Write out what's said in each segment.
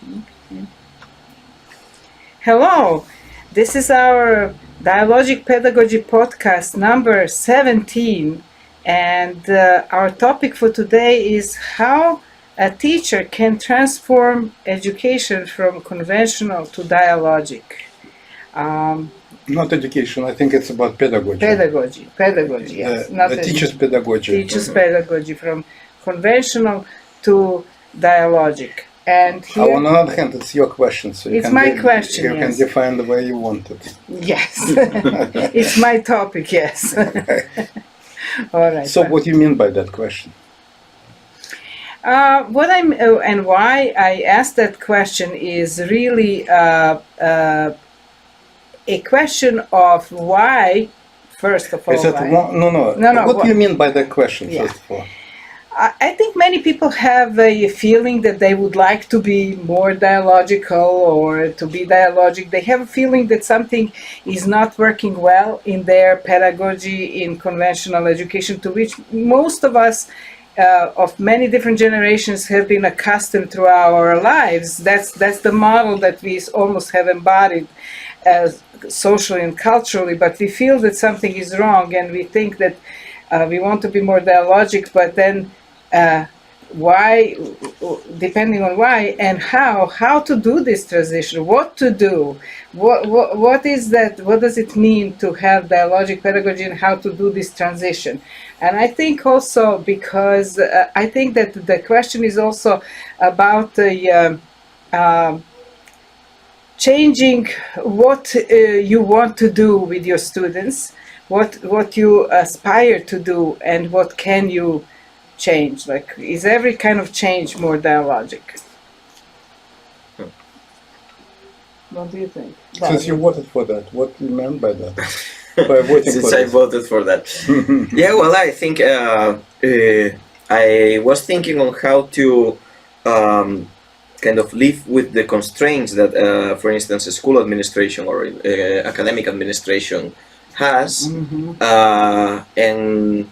Okay. Hello, this is our Dialogic Pedagogy podcast number 17, and our topic for today is how a teacher can transform education from conventional to dialogic. Not education, I think it's about pedagogy. Pedagogy, yes. The teacher's pedagogy. Teacher's pedagogy from conventional to dialogic. And here, on the other hand, it's your question, so it's my question. You can define the way you want it. Yes, it's my topic. Yes. All right. So, what do you mean by that question? What I'm and why I asked that question is really a question of why. First of all, Is that no. What do you mean by that question? Yeah. First of all. I think many people have a feeling that they would like to be more dialogical or to be dialogic. They have a feeling that something is not working well in their pedagogy in conventional education, to which most of us of many different generations have been accustomed through our lives. That's the model that we almost have embodied socially and culturally, but we feel that something is wrong and we think that we want to be more dialogic, but then why, depending on why and how to do this transition, what to do, what is that, what does it mean to have dialogic pedagogy and how to do this transition. And I think also because I think that the question is also about the changing what you want to do with your students, what you aspire to do, and what can you change. Like, is every kind of change more dialogic? What do you think? Since you voted for that, what do you meant by that? By voting Since for I voted for that. Yeah, well, I think I was thinking on how to kind of live with the constraints that, for instance, a school administration or academic administration has, and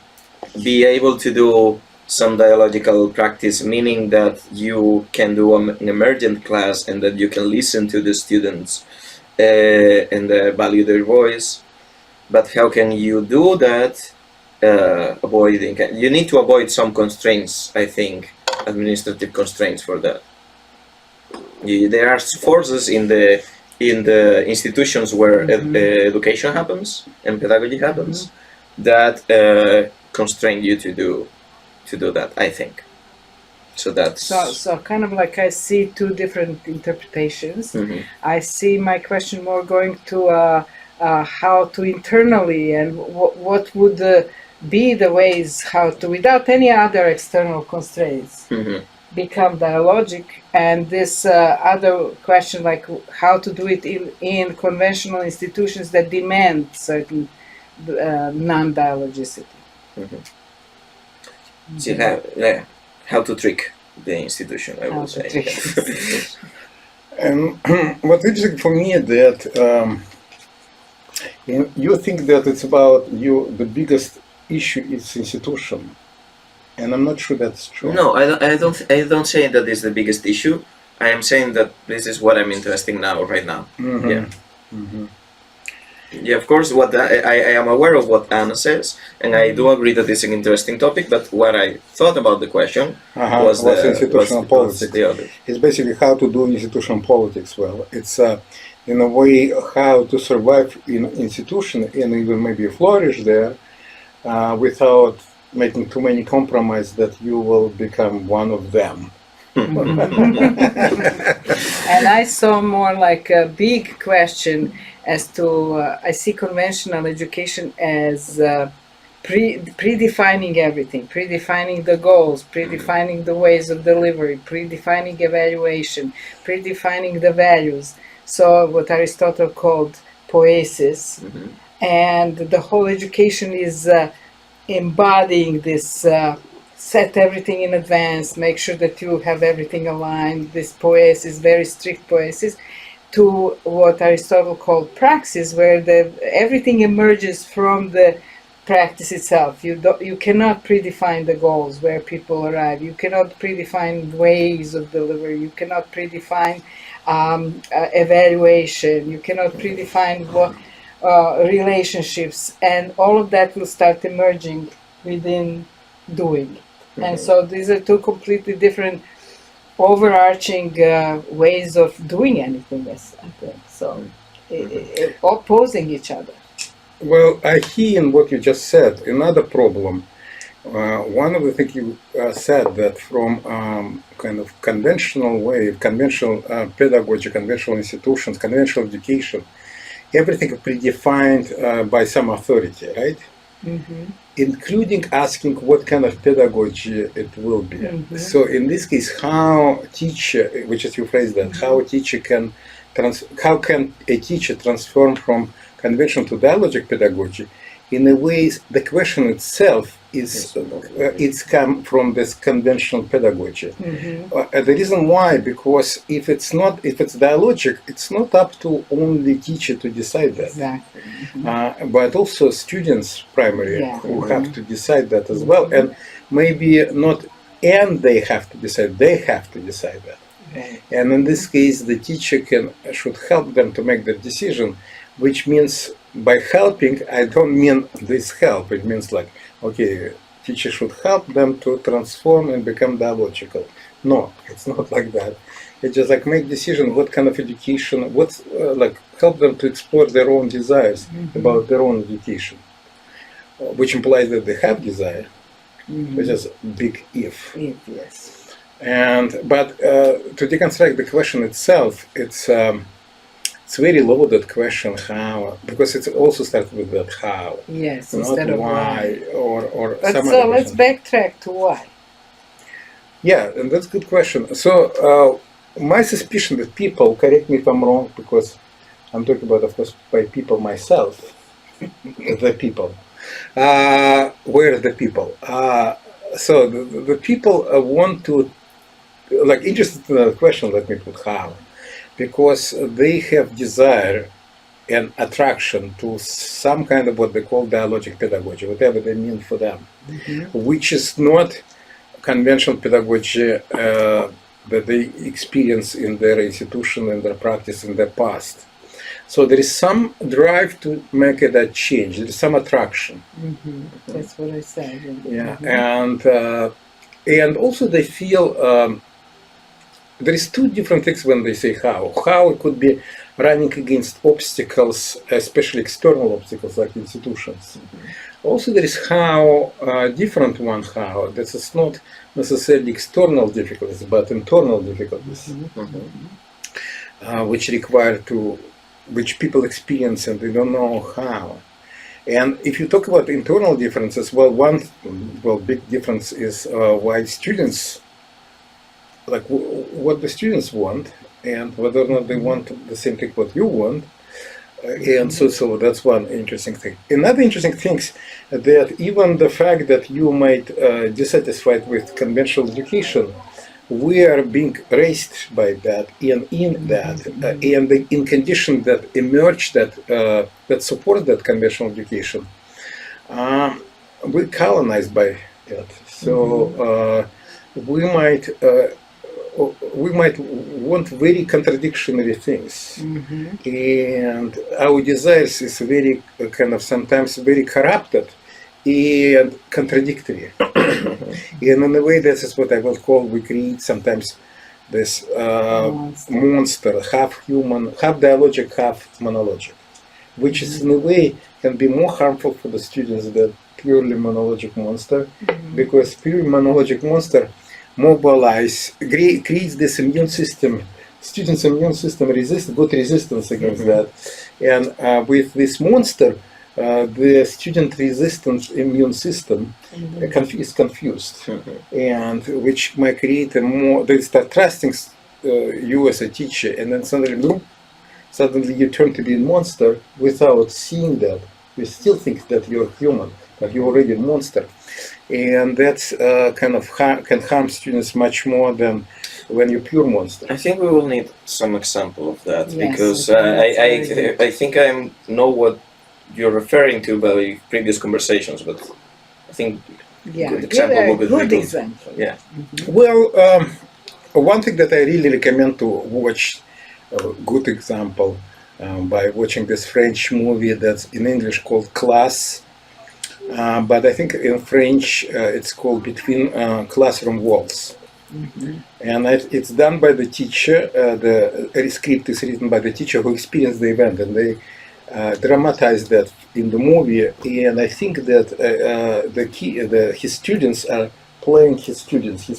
be able to do some dialogical practice, meaning that you can do an emergent class and that you can listen to the students and value their voice. But how can you do that? Avoiding, you need to avoid some constraints, I think, administrative constraints for that. There are forces in the institutions where education happens and pedagogy happens that constrain you to do that, I think. So that's so kind of like I see two different interpretations. I see my question more going to how to internally and what would be the ways how to, without any other external constraints, become dialogic, and this other question, like how to do it in conventional institutions that demand certain non-dialogicity. See, how to trick the institution, I would say. And what's interesting for me is that you think that it's about the biggest issue is institution, and I'm not sure that's true. No, I don't say that is the biggest issue. I am saying that this is what I'm interested in right now. Yeah, of course. What I am aware of what Ana says, and I do agree that it's an interesting topic. But what I thought about the question was institutional politics. It's basically how to do institutional politics well. It's in a way how to survive in institution and even maybe flourish there without making too many compromises that you will become one of them. And I saw more like a big question as to I see conventional education as predefining everything, predefining the goals, predefining the ways of delivery, predefining evaluation, predefining the values. So what Aristotle called poiesis, and the whole education is embodying this. Set everything in advance, make sure that you have everything aligned. This poiesis, very strict poiesis, to what Aristotle called praxis, where everything emerges from the practice itself. You cannot predefine the goals where people arrive. You cannot predefine ways of delivery. You cannot predefine evaluation. You cannot predefine relationships, and all of that will start emerging within doing. And so these are two completely different overarching ways of doing anything, I think. So opposing each other. Well, I hear in what you just said another problem. One of the things you said that from kind of conventional way, conventional pedagogy, conventional institutions, conventional education, everything predefined by some authority, right? Mm-hmm. Including asking what kind of pedagogy it will be. Mm-hmm. So in this case, how teacher, which is you phrase that, how a teacher can how can a teacher transform from conventional to dialogic pedagogy? In a way, the question itself is it's come from this conventional pedagogy. Mm-hmm. The reason why, because if it's dialogic, it's not up to only teacher to decide that. Exactly. Mm-hmm. But also students primary who have to decide that as well, and maybe not, and they have to decide that. Right. And in this case, the teacher should help them to make the decision, which means by helping, I don't mean this help. It means like, okay, teacher should help them to transform and become dialogical. No, it's not like that. It's just like make decision what kind of education, like help them to explore their own desires about their own education, which implies that they have desire, which is big if. Yes. But to deconstruct the question itself, it's very loaded question, how, because it also starts with that how. Yes, not instead of why or but some so other let's question. backtrack to why. Yeah, and that's a good question. So my suspicion that people, correct me if I'm wrong, because I'm talking about, of course, by people myself, the people. Where are the people? So the people want to, like, interested in the question, let me put how, because they have desire and attraction to some kind of what they call dialogic pedagogy, whatever they mean for them, which is not conventional pedagogy that they experience in their institution, in their practice, in their past. So there is some drive to make that change. There is some attraction. That's what I said. And also they feel there is two different things when they say how. How it could be running against obstacles, especially external obstacles like institutions. Also there is how, different one how, that is not necessarily external difficulties, but internal difficulties, which people experience and they don't know how. And if you talk about internal differences, one big difference is why students, like what the students want, and whether or not they want the same thing what you want. And so that's one interesting thing. Another interesting thing is that even the fact that you might dissatisfied with conventional education, we are being raised by that and in that, and in conditions that emerge that support that conventional education, we're colonized by it. So we might want very contradictory things, and our desires is very kind of sometimes very corrupted and contradictory. And in a way, this is what I will call, we create sometimes this monster, half human, half dialogic, half monologic, which is in a way can be more harmful for the students than purely monologic monster, because purely monologic monster creates this immune system, students' immune system good resistance against that. And with this monster, the student resistance immune system is confused, and which might create they start trusting you as a teacher, and then suddenly you turn to be a monster without seeing that. You still think that you're human, but you're already a monster. And that's kind of can harm students much more than when you're pure monster. I think we will need some example of that, Yes, because I I think I know what you're referring to by previous conversations, but I think Yeah, good give example a would be good good. example. Yeah. Well, one thing that I really recommend to watch, a good example, by watching this French movie that's in English called Class, but I think in French it's called Between Classroom Walls. And it's done by the teacher. The script is written by the teacher who experienced the event, and they dramatize that in the movie. And I think that his students are playing his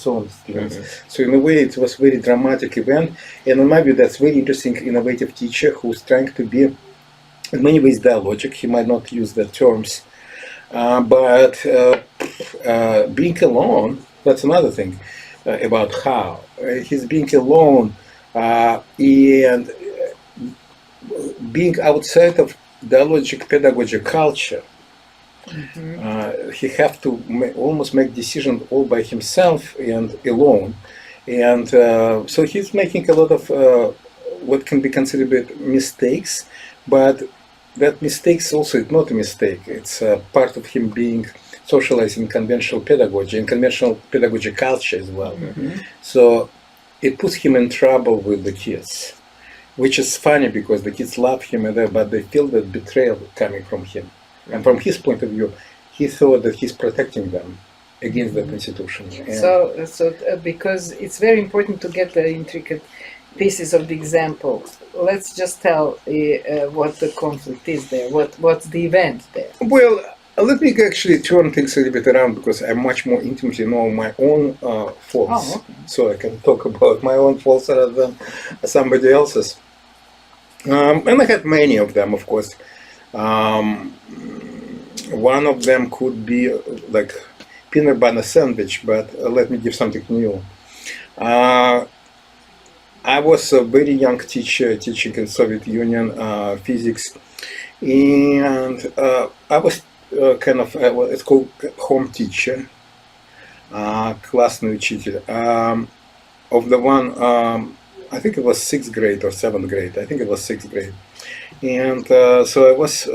own students. So in a way, it was very dramatic event, and in my view, that's very interesting, innovative teacher who's trying to be, in many ways, dialogic. He might not use the terms, but being alone, that's another thing about how he's being alone and being outside of dialogic pedagogy culture. He have to almost make decisions all by himself and alone, and so he's making a lot of what can be considered mistakes, but that mistakes also is not a mistake. It's part of him being socialized in conventional pedagogy and conventional pedagogy culture as well. So it puts him in trouble with the kids, which is funny because the kids love him, but they feel that betrayal coming from him. And from his point of view, he thought that he's protecting them against that institution. And Because it's very important to get the intricate pieces of the example. Let's just tell what the conflict is there. What's the event there? Well, let me actually turn things a little bit around because I much more intimately know my own faults, so I can talk about my own faults rather than somebody else's. And I had many of them, of course. One of them could be like peanut butter sandwich, but let me give something new. I was a very young teacher teaching in Soviet Union physics, and I was it's called home teacher, классный учитель. Of the one, I think it was 6th grade or 7th grade. I think it was 6th grade. And so I was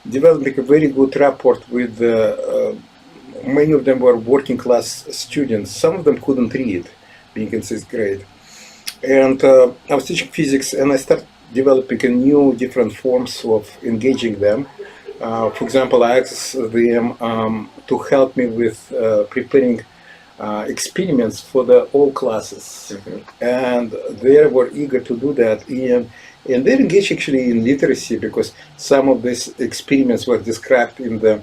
developing a very good rapport with many of them were working class students. Some of them couldn't read, being in 6th grade. And I was teaching physics, and I started developing a new, different forms of engaging them. For example, I asked them to help me with preparing experiments for all classes, and they were eager to do that. And they're engaged actually in literacy because some of these experiments were described in the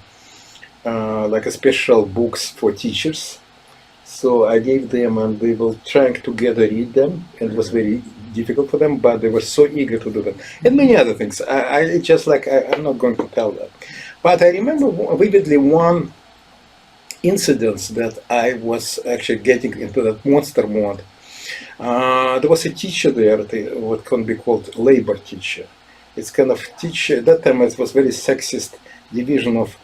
like a special books for teachers. So I gave them, and they were trying to read them, and it was very difficult for them, but they were so eager to do that. And many other things. I'm not going to tell that. But I remember vividly one incident that I was actually getting into that monster mode. There was a teacher there, what can be called labor teacher. It's kind of teacher, at that time it was very sexist division of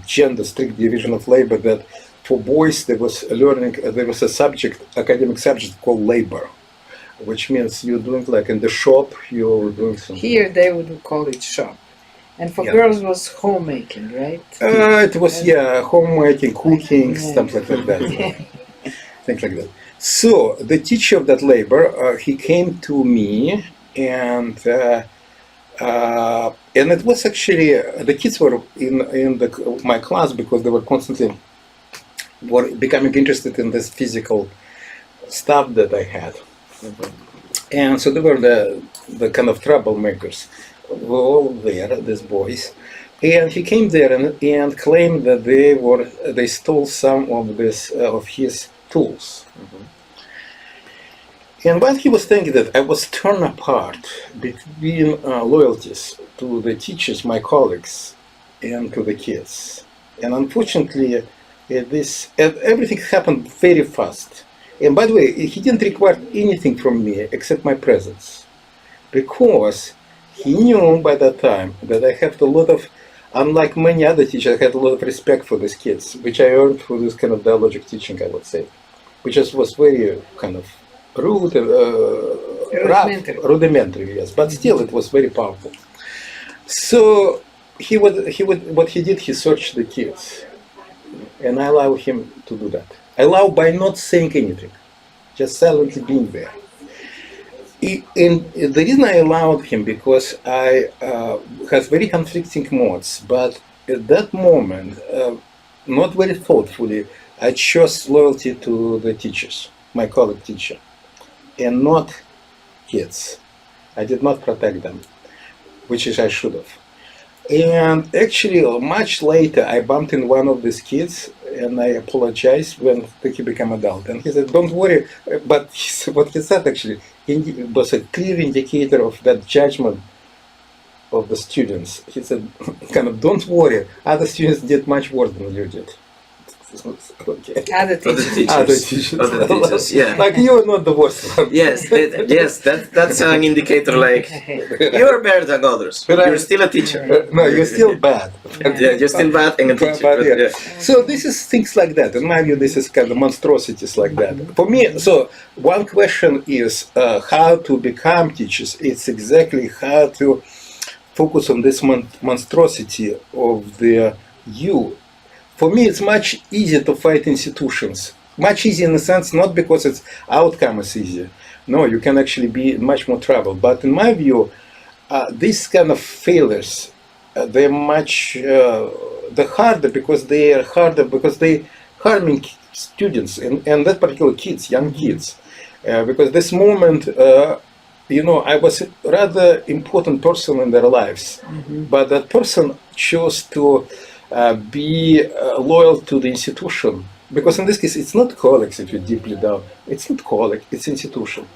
gender, strict division of labor, that for boys there was a subject, academic subject called labor, which means you're doing like in the shop, you're doing something. Here they would call it shop. And for girls it was homemaking, right? It was, homemaking, cooking, stuff like that. Things like that. So the teacher of that labor, he came to me, and it was actually, the kids were in my class because they were constantly becoming interested in this physical stuff that I had. And so they were the kind of troublemakers. We were all there, these boys. And he came there and claimed that they stole some of his tools. And while he was thinking that, I was torn apart between loyalties to the teachers, my colleagues, and to the kids. And unfortunately, everything happened very fast. And by the way, he didn't require anything from me except my presence, because he knew by that time that I have a lot of, unlike many other teachers, I had a lot of respect for these kids, which I earned through this kind of dialogic teaching, I would say, which was very kind of rude, rudimentary, yes, but still it was very powerful. So what he did, he searched the kids, and I allow him to do that. I allow by not saying anything, just silently being there. And the reason I allowed him because I has very conflicting modes, but at that moment, not very thoughtfully, I chose loyalty to the teachers, my colleague teacher, and not kids. I did not protect them, which is I should have. And actually, much later, I bumped in one of these kids, and I apologized when he became adult. And he said, "Don't worry." But what he said actually was a clear indicator of that judgment of the students. He said, "Kind of, don't worry. Other students did much worse than you did." Okay. Other teachers. Other teachers, yeah. Like you are not the worst one. Yes, that's an indicator. Like you're better than others. You're still a teacher. No, you're still bad. Yeah, you're still bad and a teacher. But, yeah. Yeah. So this is things like that. In my view, this is kind of monstrosities like that. For me, so one question is how to become teachers. It's exactly how to focus on this monstrosity of the you. For me, it's much easier to fight institutions. Much easier in the sense, not because its outcome is easier. No, you can actually be in much more trouble. But in my view, these kind of failures, they're much the harder because they are harder because they harming students and that particular kids, young kids. Because this moment, I was a rather important person in their lives, but that person chose to be loyal to the institution. Because in this case, it's not colleagues if you deeply down. It's not colleague, it's institution.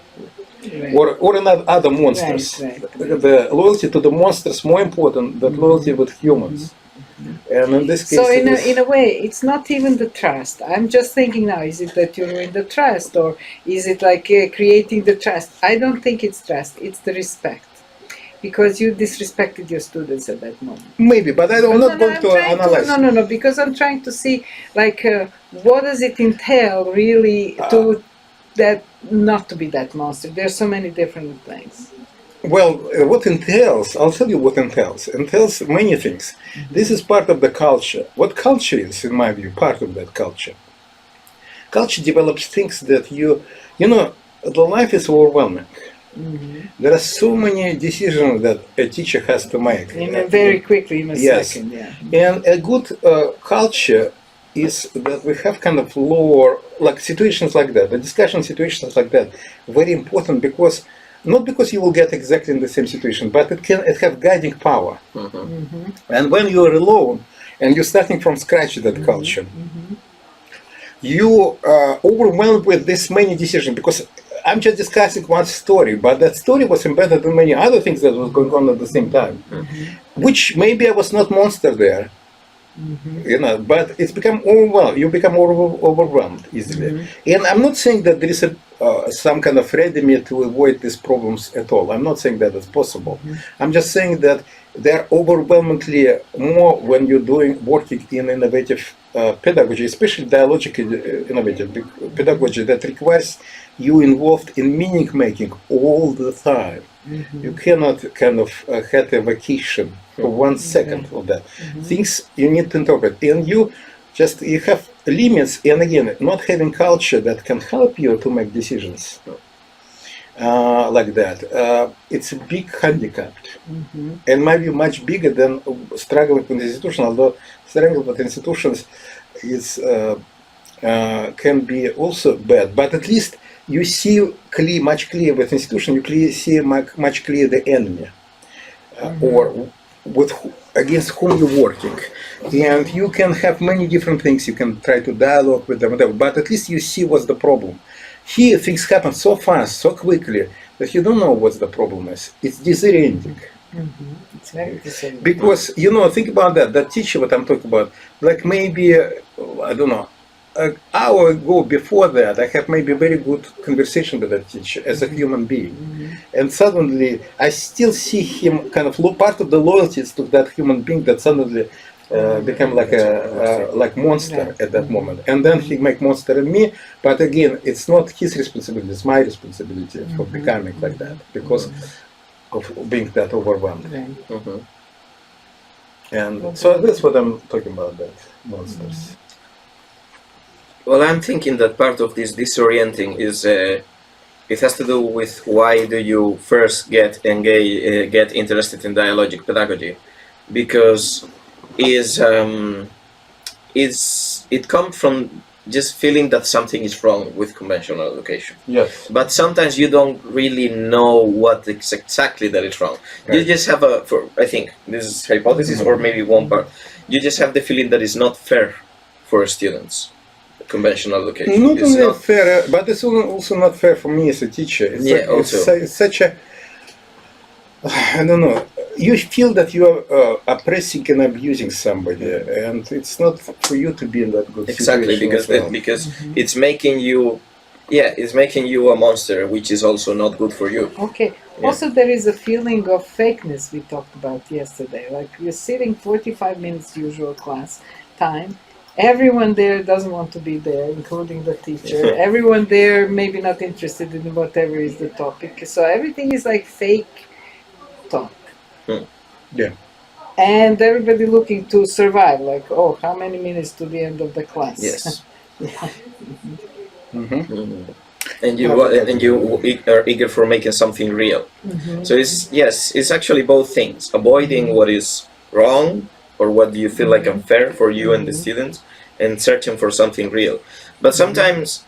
Right. Or another other monsters. Right. The loyalty to the monsters more important than loyalty with humans. And in this case, So in a way, it's not even the trust. I'm just thinking now, is it that you ruin the trust, or is it like creating the trust? I don't think it's trust, it's the respect. Because you disrespected your students at that moment. maybe, but I'm not going to analyze. No, because I'm trying to see, like, what does it entail really to that not to be that monster? There's so many different things. Well, what entails, I'll tell you what entails. Entails many things. This is part of the culture. What culture is, in my view, part of that culture. Culture develops things that the life is overwhelming. There are so many decisions that a teacher has to make. Very quickly, in a Yes. second, yeah. And a good culture is that we have kind of lower, like situations like that, the discussion situations like that, very important because, not because you will get exactly in the same situation, but it have guiding power. And when you are alone and you're starting from scratch that culture, you are overwhelmed with this many decisions because I'm just discussing one story, but that story was embedded in many other things that was going on at the same time, which maybe I was not monster there, but it's become overwhelmed. You become overwhelmed easily. And I'm not saying that there is some kind of remedy to avoid these problems at all. I'm not saying that it's possible. I'm just saying that they're overwhelmingly more when you're working in innovative pedagogy, especially dialogic innovative pedagogy that requires you involved in meaning making all the time. You cannot kind of have a vacation for 1 second of that. Things you need to interpret, and you have limits. And again, not having culture that can help you to make decisions like that, it's a big handicap, and maybe much bigger than struggling with institutions. Although struggling with institutions is can be also bad, but at least you see much clear with institution. You see much clear the enemy, or against whom you're working, and you can have many different things. You can try to dialogue with them, whatever, but at least you see what's the problem. Here, things happen so fast, so quickly that you don't know what the problem is. It's disorienting. It's very disorienting. Because think about that teacher what I'm talking about. Like maybe I don't know. An hour ago before that, I had maybe a very good conversation with that teacher as a human being. And suddenly, I still see him kind of part of the loyalties to that human being that suddenly became like monster at that moment. And then he make monster in me. But again, it's not his responsibility, it's my responsibility for becoming like that because of being that overwhelmed. And so that's what I'm talking about, that monsters. Well, I'm thinking that part of this disorienting is it has to do with why do you first get interested in dialogic pedagogy, because it comes from just feeling that something is wrong with conventional education. Yes. But sometimes you don't really know what exactly that is wrong. Right. You just have I think this is hypothesis or maybe one part. You just have the feeling that it's not fair for students. Conventional education. Not only fair, but it's also not fair for me as a teacher. It's such a, I don't know, you feel that you are oppressing and abusing somebody, and it's not for you to be in that good situation. Exactly, because it's making you, it's making you a monster, which is also not good for you. Okay. Yeah. Also, there is a feeling of fakeness we talked about yesterday. Like you're sitting 45 minutes usual class time. Everyone there doesn't want to be there, including the teacher. Everyone there maybe not interested in whatever is the topic. So everything is like fake talk. Yeah. And everybody looking to survive, like, oh, how many minutes to the end of the class? Yes. And you are eager for making something real. So it's actually both things: avoiding what is wrong or what do you feel like unfair for you and the students, and searching for something real. But sometimes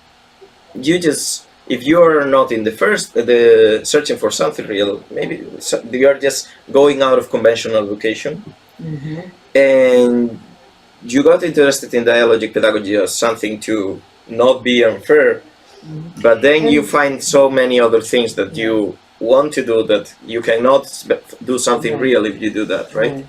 you just, if you are not in the searching for something real, maybe you are just going out of conventional education, and you got interested in dialogic pedagogy as something to not be unfair, but then you find so many other things that you want to do that you cannot do something real if you do that, right?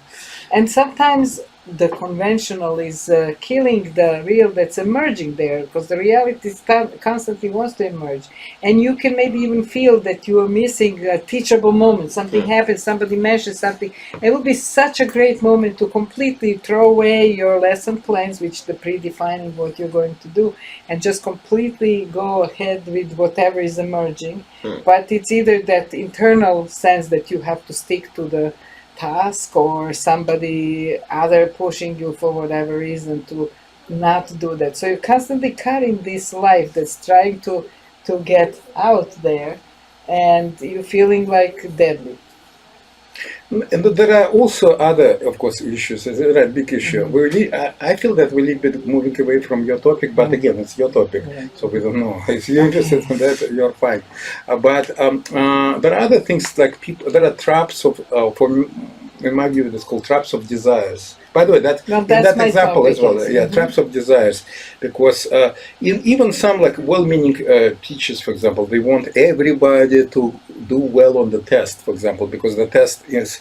And sometimes the conventional is killing the real that's emerging there, because the reality constantly wants to emerge. And you can maybe even feel that you are missing a teachable moment. Something happens, somebody mentions something. It will be such a great moment to completely throw away your lesson plans, which the predefining what you're going to do, and just completely go ahead with whatever is emerging. But it's either that internal sense that you have to stick to the task, or somebody other pushing you for whatever reason to not do that. So you're constantly cutting this life that's trying to get out there, and you're feeling like deadly. And there are also other, of course, issues. There are big issues. I feel that we're a little bit moving away from your topic, but again, it's your topic, so we don't know. If you're interested in that, you're fine. But there are other things like people. There are traps of, in my view, it's called traps of desires. By the way, that example as well, traps of desires, because even some like well-meaning teachers, for example, they want everybody to do well on the test, for example, because the test is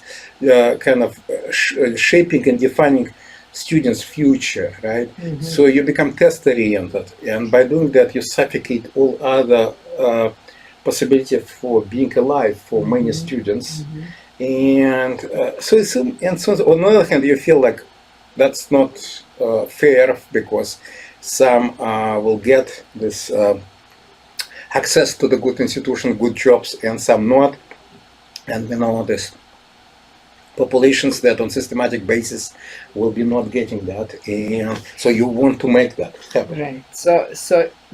kind of shaping and defining students' future, right? So you become test-oriented, and by doing that, you suffocate all other possibility for being alive for many students. And so on the other hand, you feel like that's not fair, because some will get this access to the good institution, good jobs, and some not. And we know this populations that on systematic basis will be not getting that, and so you want to make that happen. Right. So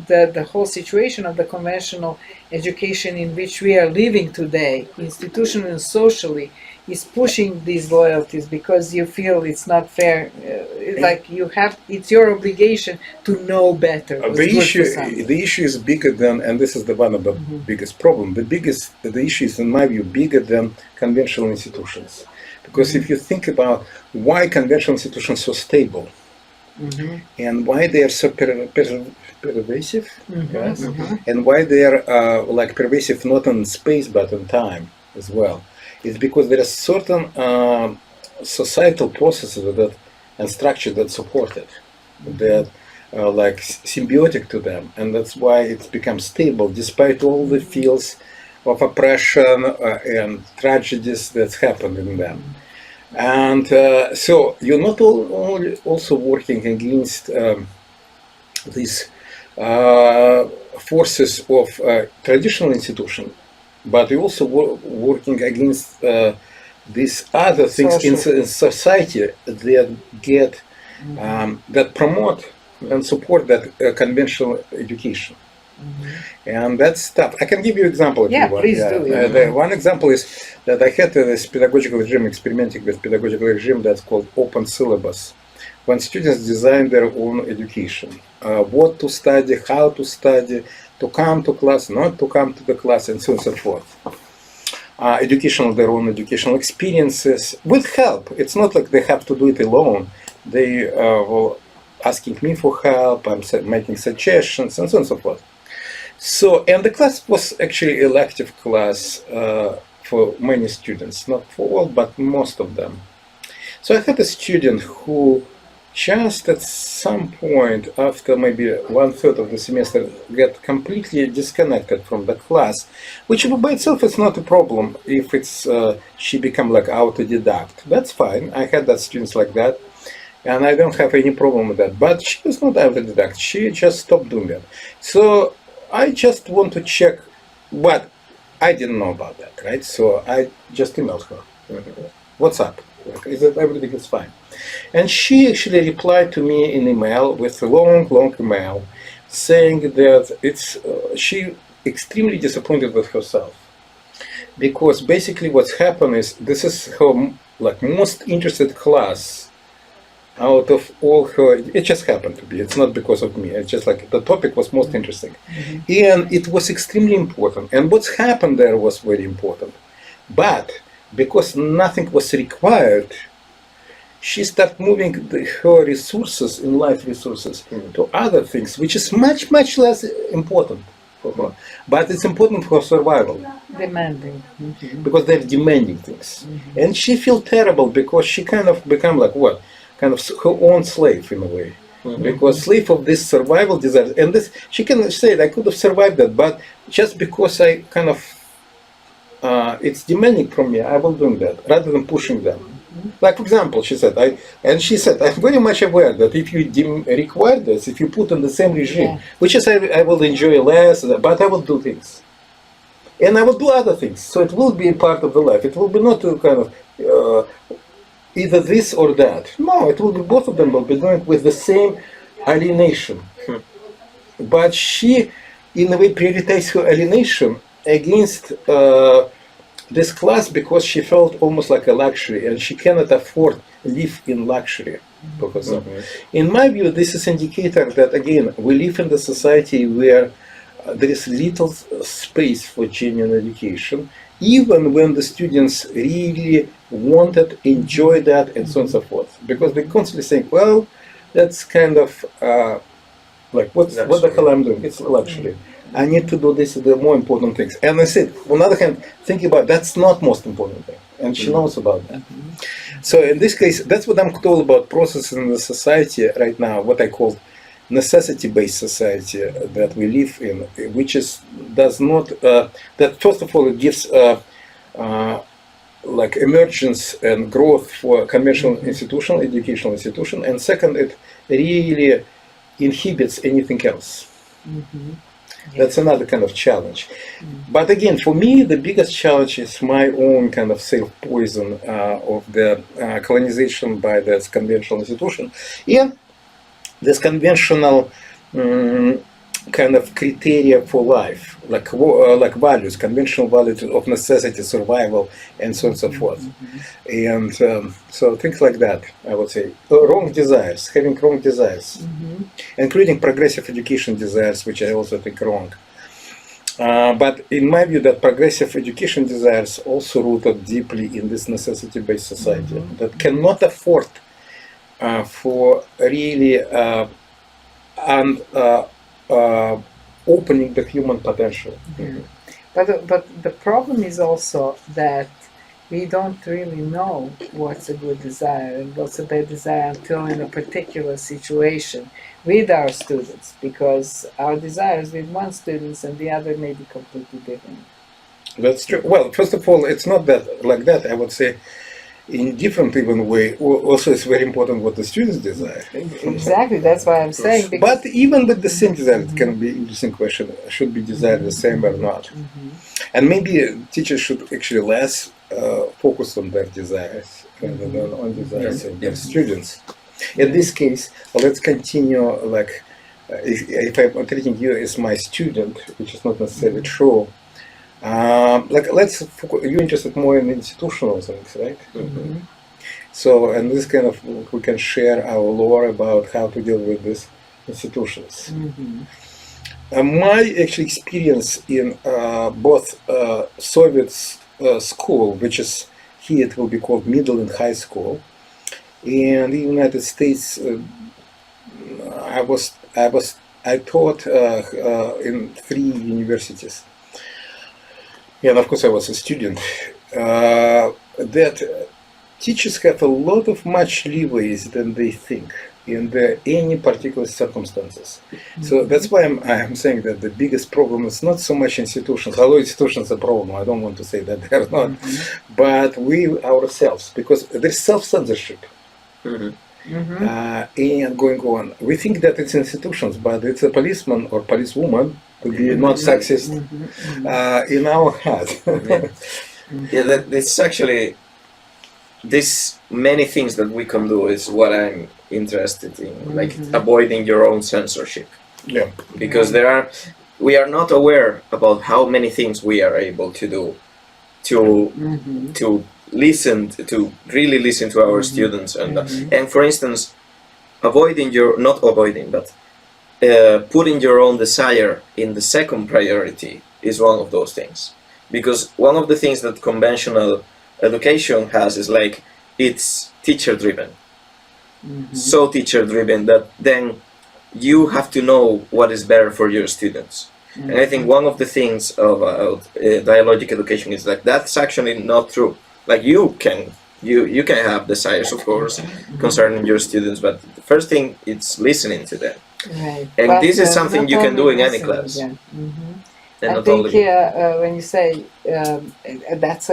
the whole situation of the conventional education in which we are living today, institutionally and socially, is pushing these loyalties, because you feel it's not fair. Like it's your obligation to know better. The issue is bigger than, and this is one of the biggest problem. The issue is, in my view, bigger than conventional institutions. Because if you think about why conventional institutions are so stable, and why they are so pervasive, and why they are like pervasive not in space but in time as well, it's because there are certain societal processes and structures that support it, that are like symbiotic to them, and that's why it's become stable despite all the fields of oppression and tragedies that's happened in them. And so you're not only also working against these forces of traditional institution, but you're also working against these other things in society that get that promote and support that conventional education. And that's tough. I can give you an example if you want. Please do. The one example is that I had this pedagogical regime, experimenting with pedagogical regime that's called open syllabus. When students design their own education, what to study, how to study, to come to class, not to come to the class, and so on and so forth. Their own educational experiences with help. It's not like they have to do it alone. They were asking me for help, I'm making suggestions, and so on and so forth. So, and the class was actually elective class for many students, not for all, but most of them. So I had a student who just at some point after maybe 1/3 of the semester get completely disconnected from the class, which by itself is not a problem if it's she become like autodidact. That's fine. I had that students like that, and I don't have any problem with that. But she was not autodidact. She just stopped doing that. So I just want to check what I didn't know about that, right? So I just emailed her. What's up? Is that everything is fine? And she actually replied to me in email with a long email saying that it's she extremely disappointed with herself because basically what's happened is this is her like most interested class out of all her. It just happened to be. It's not because of me. It's just like the topic was most interesting, and it was extremely important. And what's happened there was very important, but because nothing was required, she started moving her resources in life resources to other things, which is much less important for her. But it's important for survival. Demanding. Because they're demanding things. And she feels terrible because she kind of become like what? Kind of her own slave in a way. Because slave of this survival desires. And this, she can say, I could have survived that, but just because I kind of it's demanding from me, I will do that rather than pushing them. Like for example, she said, I'm very much aware that if you require this, if you put in the same regime, which is I will enjoy less, but I will do things, and I will do other things. So it will be a part of the life. It will be not a kind of either this or that. No, it will be both of them will be doing with the same alienation. But she, in a way, prioritized her alienation against this class because she felt almost like a luxury and she cannot afford live in luxury. Because in my view, this is an indicator that again we live in the society where there is little space for genuine education, even when the students really wanted, enjoy that, and so on and so forth. Because they're constantly saying, well, that's kind of like what the hell I'm doing? It's a luxury. I need to do this, the more important things. And I said, on the other hand, think about that's not most important thing. And she knows about that. So in this case, that's what I'm told about processes in the society right now, what I call necessity-based society that we live in, which is does not, that first of all, it gives like emergence and growth for conventional institutional, educational institution. And second, it really inhibits anything else. That's another kind of challenge. But again, for me, the biggest challenge is my own kind of self-poison of the colonization by this conventional institution. And this conventional kind of criteria for life, like values, conventional values of necessity, survival, and so on and so forth. And so things like that, I would say. Wrong desires, having wrong desires, including progressive education desires, which I also think wrong. But in my view, that progressive education desires also rooted deeply in this necessity-based society that cannot afford for really opening the human potential. But the problem is also that we don't really know what's a good desire and what's a bad desire until in a particular situation with our students, because our desires with one student and the other may be completely different. That's true. Well, first of all, it's not that like that. I would say in different even way. Also, it's very important what the students desire. Exactly, that's why I'm saying. But even with the same desire, it can be interesting question: should be desired the same or not? And maybe teachers should actually less focus on their desires rather than on desires of their students. In this case, let's continue like. If I'm treating you as my student, which is not necessarily true, like you're interested more in institutional things, right? So, and this kind of, we can share our lore about how to deal with these institutions. My actual experience in both Soviet school, which is here it will be called middle and high school, and in the United States, I taught in 3 universities, and of course I was a student. That teachers have a lot of much leeways than they think in any particular circumstances. So that's why I'm saying that the biggest problem is not so much institutions, although institutions are a problem. I don't want to say that they're not, but we ourselves, because there's self-censorship. And going on, we think that it's institutions, but it's a policeman or policewoman to be not sexist in our head. It's actually this many things that we can do is what I'm interested in, like avoiding your own censorship. Yeah, because we are not aware about how many things we are able to do to listen to really listen to our students and for instance putting your own desire in the second priority is one of those things, because one of the things that conventional education has is like it's teacher driven, so teacher driven that then you have to know what is better for your students. And I think one of the things about dialogic education is like that's actually not true. Like you can have desires, of course, concerning your students, but the first thing it's listening to them. Right. And but this is something you can do in any class. Yeah. And I think when you say that's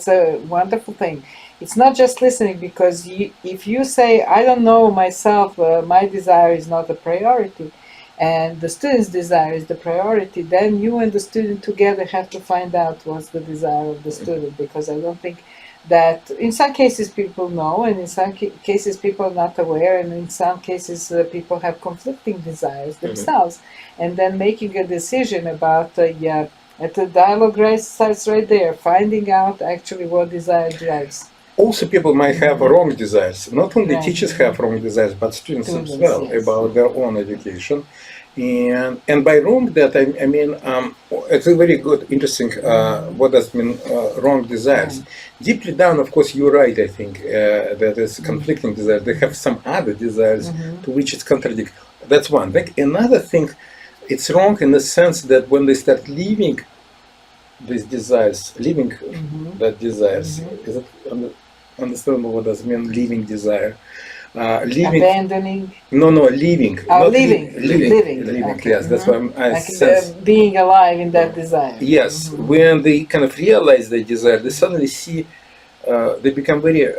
a wonderful thing. It's not just listening, because if you say I don't know myself, my desire is not a priority, and the student's desire is the priority, then you and the student together have to find out what's the desire of the student, because I don't think that in some cases people know, and in some cases people are not aware, and in some cases people have conflicting desires themselves, and then making a decision about at the dialogue starts right there, finding out actually what desire drives. Also, people might have wrong desires. Not only teachers have wrong desires, but students as well, about their own education. And by wrong, that I mean, it's a very good, interesting, what does mean wrong desires. Deeply down, of course, you're right, I think, that is conflicting desires. They have some other desires to which it's contradict. That's one thing. Another thing, it's wrong in the sense that when they start living these desires, that desires, is it understandable what does mean living desire? Abandoning? No, living. Oh, living. Okay. Yes, that's why I sense. Being alive in that desire. Yes, when they kind of realize their desire, they suddenly see, they become very,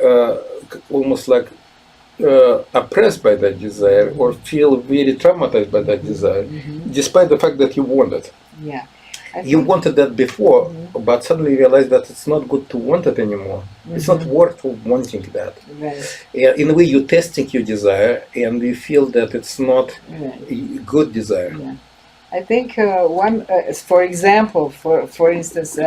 almost like oppressed by that desire, or feel very traumatized by that desire, despite the fact that you want it. Yeah. You wanted that before, but suddenly you realize that it's not good to want it anymore. It's not worth wanting that. Right. In a way, you're testing your desire, and you feel that it's not a good desire. Yeah. I think for example, for instance,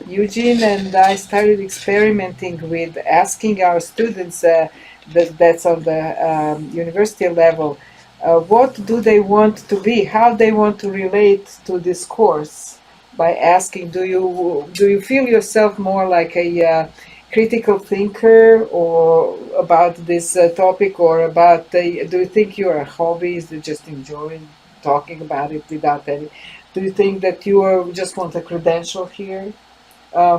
Eugene and I started experimenting with asking our students, that's on the university level, what do they want to be, how they want to relate to this course, by asking, do you feel yourself more like a critical thinker, or about this topic, or about do you think you're a hobby, is you just enjoy talking about it without any, do you think that you just want a credential here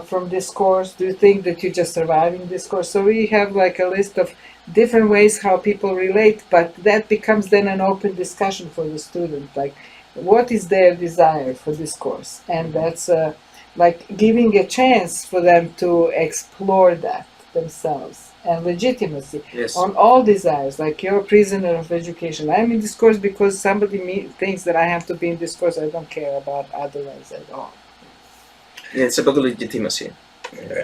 from this course, do you think that you're just surviving this course? So we have like a list of different ways how people relate, but that becomes then an open discussion for the student, like what is their desire for this course, and that's like giving a chance for them to explore that themselves. and legitimacy Yes. on all desires. Like you're a prisoner of education. I'm in discourse because somebody thinks that I have to be in discourse. I don't care about otherwise at all. Yeah, it's about legitimacy.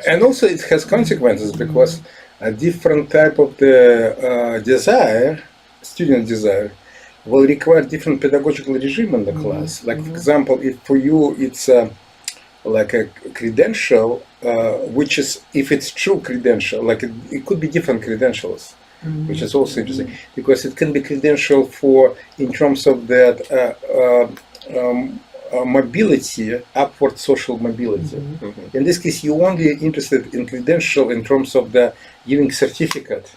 And also it has consequences because a different type of the desire, student desire, will require different pedagogical regime in the class. Like, for example, if for you it's like a credential, which is, if it's true credential, like it could be different credentials, which is also interesting, because it can be credential for, in terms of that mobility, upward social mobility. In this case, you're only interested in credential in terms of the giving certificate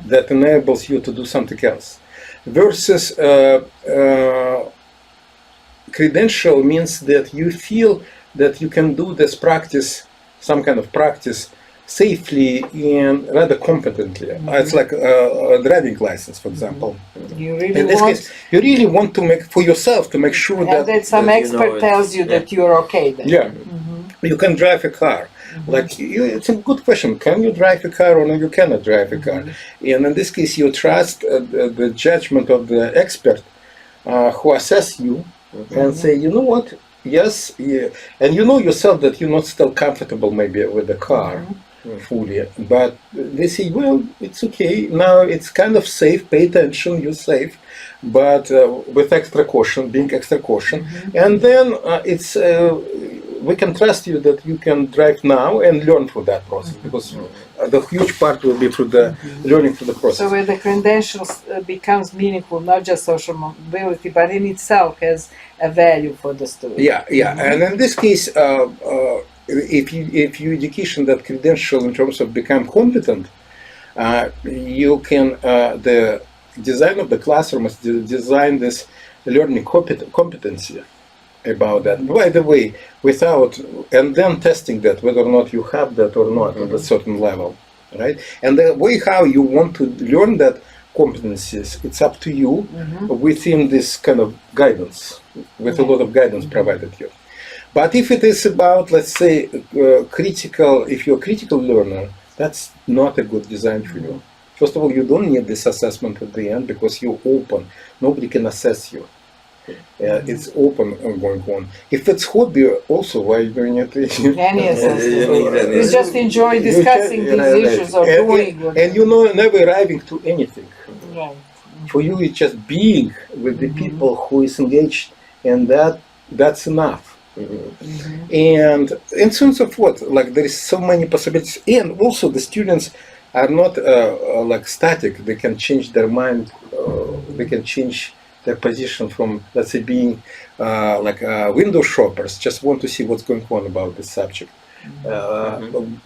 that enables you to do something else. Versus credential means that you feel that you can do this practice, some kind of practice, safely and rather competently. It's like a driving license, for example. You really In this case, you really want to make for yourself to make sure that some that you expert know it. tells you that you're okay then. yeah, you can drive a car. Like it's a good question. Can you drive a car or no? You cannot drive a car. And in this case, you trust the judgment of the expert who assess you and say, you know what? Yes, yeah. And you know yourself that you're not still comfortable maybe with the car fully, but they say, well, it's okay. Now it's kind of safe. Pay attention. You're safe, but with extra caution, being extra caution, and then it's. We can trust you that you can drive now and learn through that process, because the huge part will be through the learning through the process. So where the credentials becomes meaningful, not just social mobility, but in itself has a value for the student. Yeah, and in this case, if you education that credential in terms of become competent, you can the design of the classroom is to design this learning competency about that. By the way, without and then testing that whether or not you have that or not at a certain level, right? And the way how you want to learn that competencies, it's up to you within this kind of guidance, with a lot of guidance provided you. But if it is about, let's say, critical, if you're a critical learner, that's not a good design for you. First of all, you don't need this assessment at the end because you're open. Nobody can assess you. It's open going on. If it's hobby, also, why you doing it? Any assessment. You just enjoy discussing these issues or doing. And you know, never arriving to anything. Right. For you, it's just being with the people who is engaged, and that's enough. And in terms of what, like there is so many possibilities, and also the students are not like static. They can change their mind. They can change their position from, let's say, being like window shoppers, just want to see what's going on about this subject.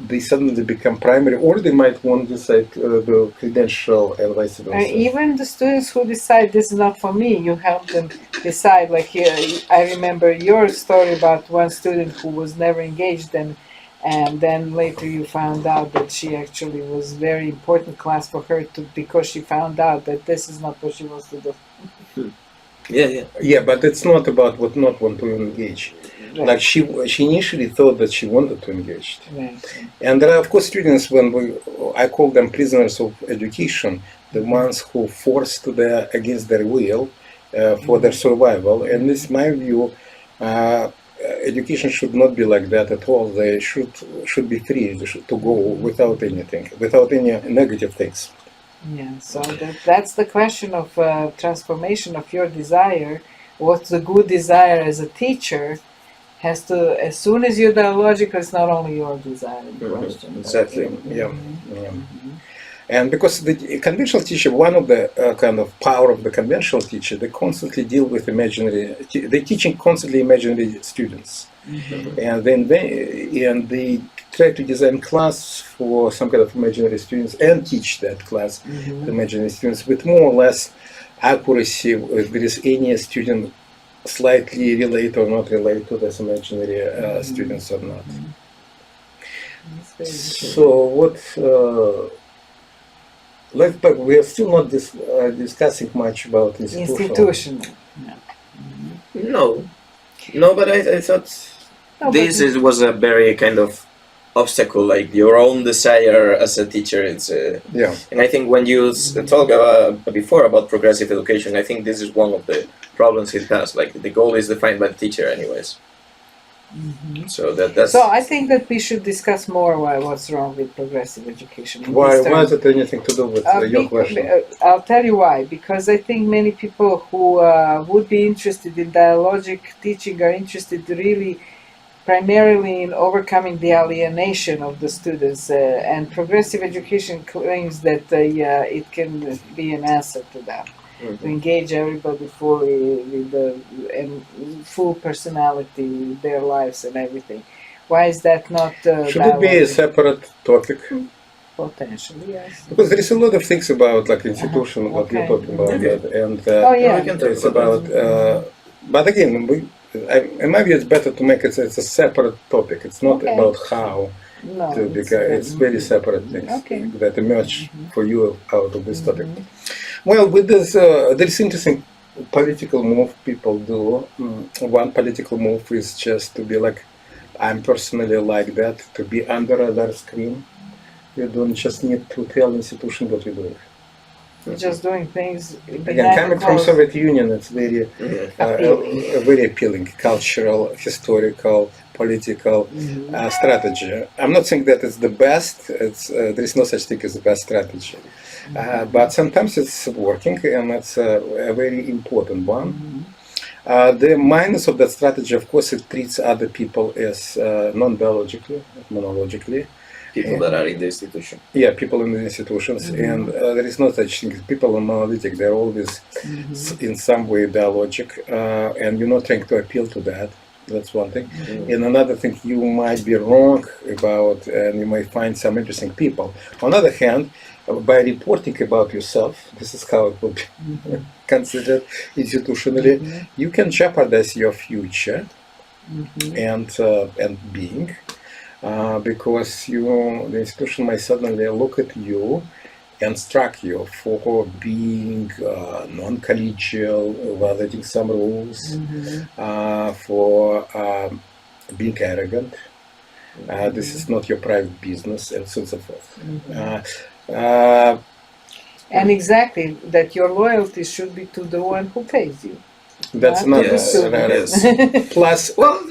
They suddenly become primary, or they might want to decide the credential and vice versa. Even the students who decide this is not for me, you help them decide. Like I remember your story about one student who was never engaged, and then later you found out that she actually was very important class for her because she found out that this is not what she wants to do. Yeah, but it's not about what not want to engage. Right. Like she initially thought that she wanted to engage. Right. And there are, of course, students I call them prisoners of education, the ones who forced against their will for their survival. And this, my view, education should not be like that at all. They should be free to go without anything, without any negative things. Yeah, so that's the question of transformation of your desire. What's the good desire as a teacher has to, as soon as you're dialogical, it's not only your desire in question. Exactly. And because the conventional teacher, one of the kind of power of the conventional teacher, they constantly deal with they're teaching constantly imaginary students. And then they try to design class for some kind of imaginary students and teach that class to imaginary students with more or less accuracy if there is any student slightly relate or not relate to this imaginary students or not. So what we are still not discussing much about institutional. No, but I thought this was a very kind of obstacle, like your own desire as a teacher. It's Yeah. and I think when you talk before about progressive education, I think this is one of the problems it has. Like the goal is defined by the teacher, anyways. So that's. So I think that we should discuss more what's wrong with progressive education. Why has it anything to do with your question? I'll tell you why. Because I think many people who would be interested in dialogic teaching are interested really primarily in overcoming the alienation of the students, and progressive education claims that it can be an answer to that. To engage everybody fully with and full personality, their lives and everything. Why is that not? Should it be a separate topic? Potentially, yes. Because there is a lot of things about like institution, what you're talking about, and it's about. But again, in my view, it's better to make it. It's a separate topic. It's not about how. No, it's very separate things that emerge for you out of this topic. Well, with this, there's interesting political move people do. One political move is just to be like, I'm personally like that, to be under a radar screen. You don't just need to tell institution what you're doing. You're just doing things. Again, coming from Soviet Union, it's very, very appealing, cultural, historical, political strategy. I'm not saying that it's the best. There is no such thing as the best strategy, but sometimes it's working, and it's a very important one. The minus of that strategy, of course, it treats other people as non-biologically, monologically. People that are in the institution. Yeah, people in the institutions, and there is no such thing. People are monolithic. They're always in some way dialogic, and you're not trying to appeal to that. That's one thing. And another thing you might be wrong about, and you might find some interesting people. On the other hand, by reporting about yourself, this is how it will be considered institutionally, you can jeopardize your future and being. Because the institution might suddenly look at you and strike you for being non-collegial, violating some rules, for being arrogant. This is not your private business, and so on and so forth. And exactly, that your loyalty should be to the one who pays you. That's not Plus, well,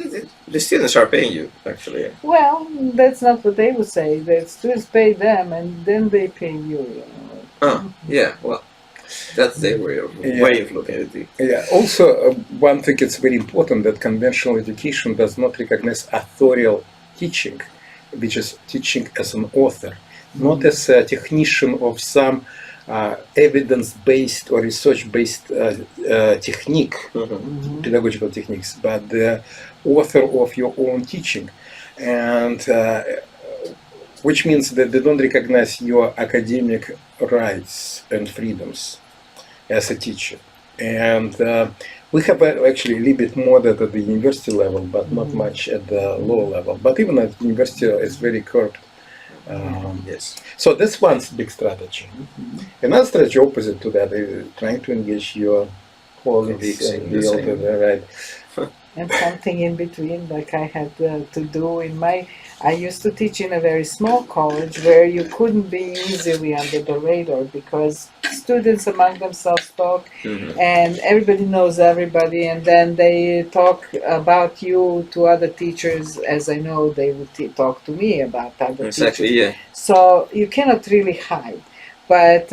the students are paying you, actually. Well, that's not what they would say. The students pay them, and then they pay you. Yeah, well, that's their way of looking at it. Yeah. Also, one thing it's very important that conventional education does not recognize authorial teaching, which is teaching as an author, not as a technician of some evidence-based or research-based technique, pedagogical techniques, but the author of your own teaching, and which means that they don't recognize your academic rights and freedoms as a teacher. And we have actually a little bit more that at the university level, but not much at the lower level. But even at the university, it's very curbed. So that's one big strategy. Another strategy opposite to that is trying to engage your colleagues and deal with right. And something in between, like I had to do I used to teach in a very small college where you couldn't be easily under the radar because students among themselves talk and everybody knows everybody, and then they talk about you to other teachers, as I know they would talk to me about other teachers. So you cannot really hide. But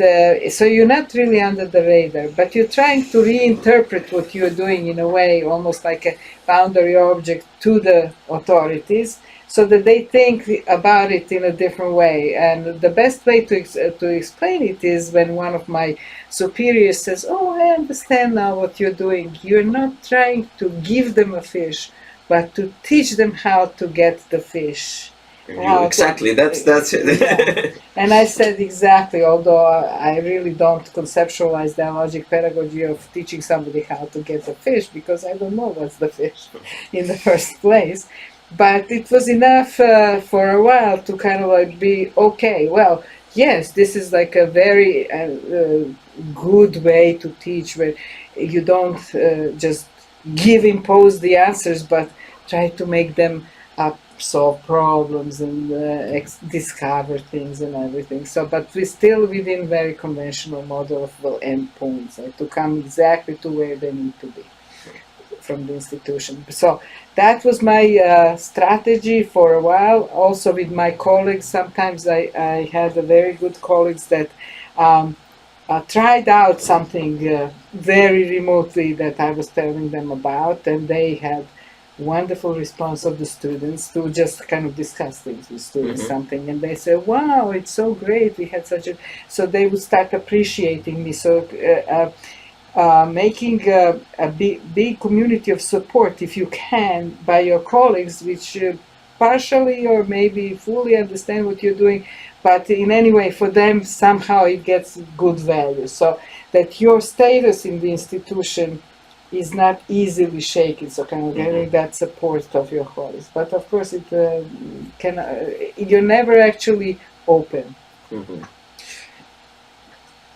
so you're not really under the radar, but you're trying to reinterpret what you're doing in a way, almost like a boundary object to the authorities, so that they think about it in a different way. And the best way to explain it is when one of my superiors says, "Oh, I understand now what you're doing. You're not trying to give them a fish, but to teach them how to get the fish." Exactly, that's it. And I said exactly, although I really don't conceptualize dialogic pedagogy of teaching somebody how to get a fish, because I don't know what's the fish in the first place. But it was enough for a while to kind of like be, okay, well, yes, this is like a very good way to teach, where you don't just impose the answers, but try to make them solve problems and discover things and everything. So, but we're still within very conventional model of endpoints, to come exactly to where they need to be from the institution. So that was my strategy for a while. Also with my colleagues, sometimes I had a very good colleagues that tried out something very remotely that I was telling them about, and they had wonderful response of the students to just kind of discuss things with students, something, and they say, wow, it's so great, we had such a, so they would start appreciating me. So making a big community of support, if you can, by your colleagues, which partially or maybe fully understand what you're doing, but in any way for them somehow it gets good value, so that your status in the institution is not easily shaken, so kind of getting that support of your colleagues. But of course it you're never actually open.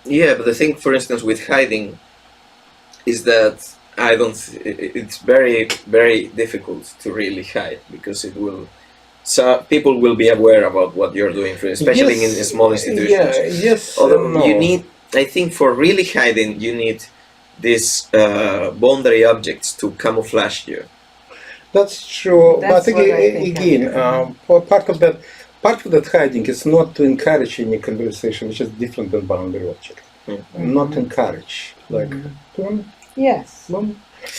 Yeah, but the thing, for instance, with hiding is that I don't. It's very, very difficult to really hide, because it will. So people will be aware about what you're doing, especially in small institutions. Yeah, yes. Although no. you need, I think, for really hiding, you need these boundary objects to camouflage you. That's true. That's but what I think again, part of that hiding is not to encourage any conversation, which is different than boundary object. Not encourage, like. Yes.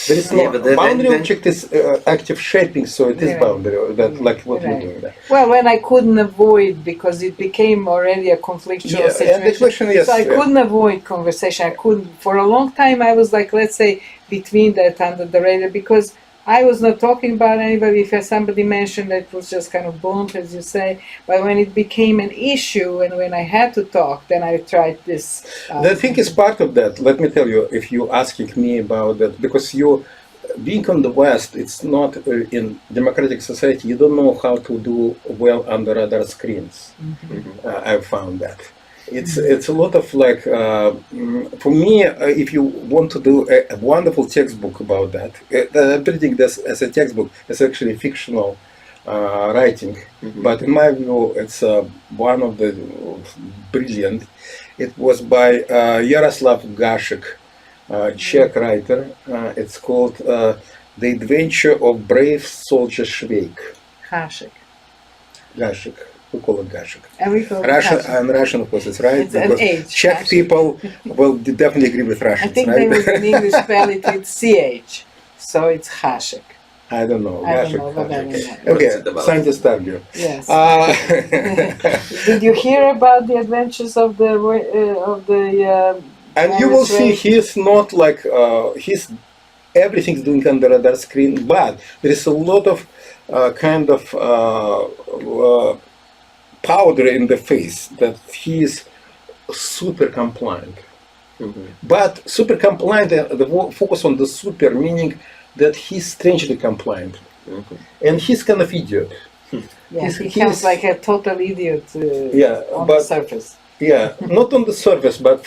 There is no boundary object is active shaping, so it is boundary. That like what we're doing there. Well, when I couldn't avoid, because it became already a conflictual situation, and the question, yes, so I couldn't avoid conversation. I couldn't. For a long time, I was like, let's say, between that, under the radar, because I was not talking about anybody. If somebody mentioned it, was just kind of blunt, as you say. But when it became an issue and when I had to talk, then I tried this. The thing is part of that. Let me tell you, if you're asking me about that, because you, being on the West, it's not in democratic society, you don't know how to do well under other screens. I've found that. It's a lot of like, for me, if you want to do a wonderful textbook about that, I'm treating this as a textbook. It's actually fictional writing, but in my view, it's one of the brilliant. It was by Yaroslav Gashek, Czech writer. It's called The Adventure of Brave Soldier Švejk. Gashek. We call it Gashek. And we call Russian, it and Russian, of course, it's right. It's an H. Czech Gashek. people will definitely agree with Russians, I think right? they would in English spell it with CH, so it's Hashek. I don't know. I don't Gashek, know, but I Gashek. don't know. Okay, scientists argue. Yes. Did you hear about the adventures of the and you will see he's not like he's everything's doing under radar screen, but there is a lot of kind of powder in the face that he is super compliant. But super compliant, the focus on the super, meaning that he's strangely compliant. And he's kind of idiot. Yeah, he sounds like a total idiot on the surface. Yeah, not on the surface, but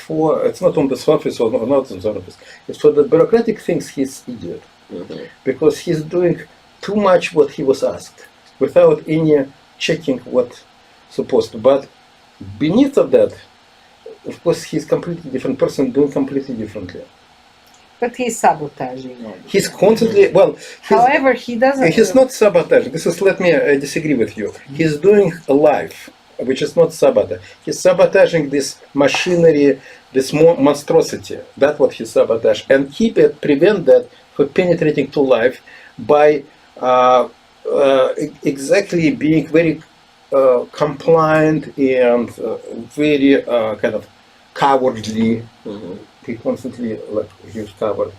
it's not on the surface or not on the surface. It's for the bureaucratic things he's idiot. Because he's doing too much what he was asked without any checking what supposed to. But beneath of that, of course, he's completely different person doing completely differently. But he's sabotaging all. He's constantly, however, he doesn't. He's not sabotaging. Let me disagree with you. He's doing a life, which is not sabotage. He's sabotaging this machinery, this monstrosity. That's what he sabotage. And prevent that from penetrating to life by exactly being very compliant and very kind of cowardly. He constantly use coward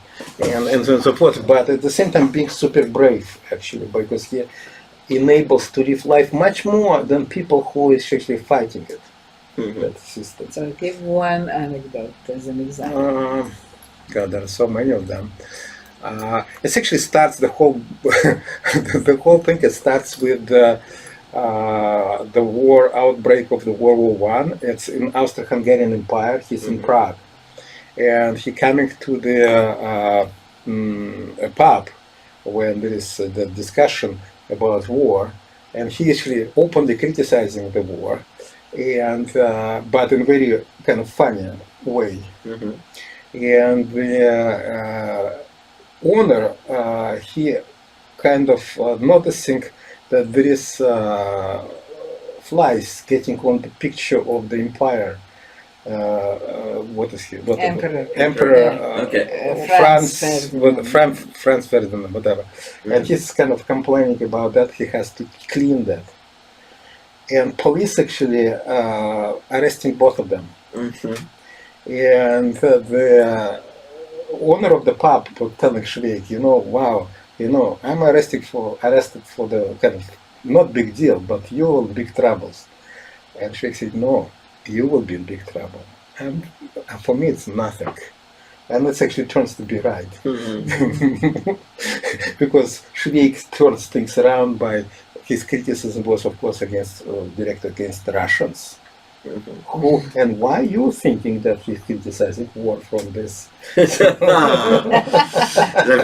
and so forth. But at the same time, being super brave, actually, because he enables to live life much more than people who is actually fighting it. That system. So give one anecdote as an example. God, there are so many of them. It actually starts the whole the whole thing. It starts with the war outbreak of the World War I. It's in Austro-Hungarian Empire. He's in Prague, and he coming to the a pub when there is the discussion about war, and he actually openly criticizing the war, and but in a very kind of funny way. Mhm. And the owner, he kind of noticing that there is flies getting on the picture of the empire. What is he? What, Emperor. Emperor Okay. Franz Franz Ferdinand, whatever. And he's kind of complaining about that. He has to clean that. And police actually arresting both of them. Mhm. And the owner of the pub was telling Schweik, wow, I'm arrested for the kind of not big deal, but you will big troubles. And Schweik said, no, you will be in big trouble. And for me, it's nothing. And it actually turns to be right. Mhm. Because Schweik turns things around by his criticism was, of course, directed against the Russians. Mhm. Who and why you thinking that he's criticizing war from this?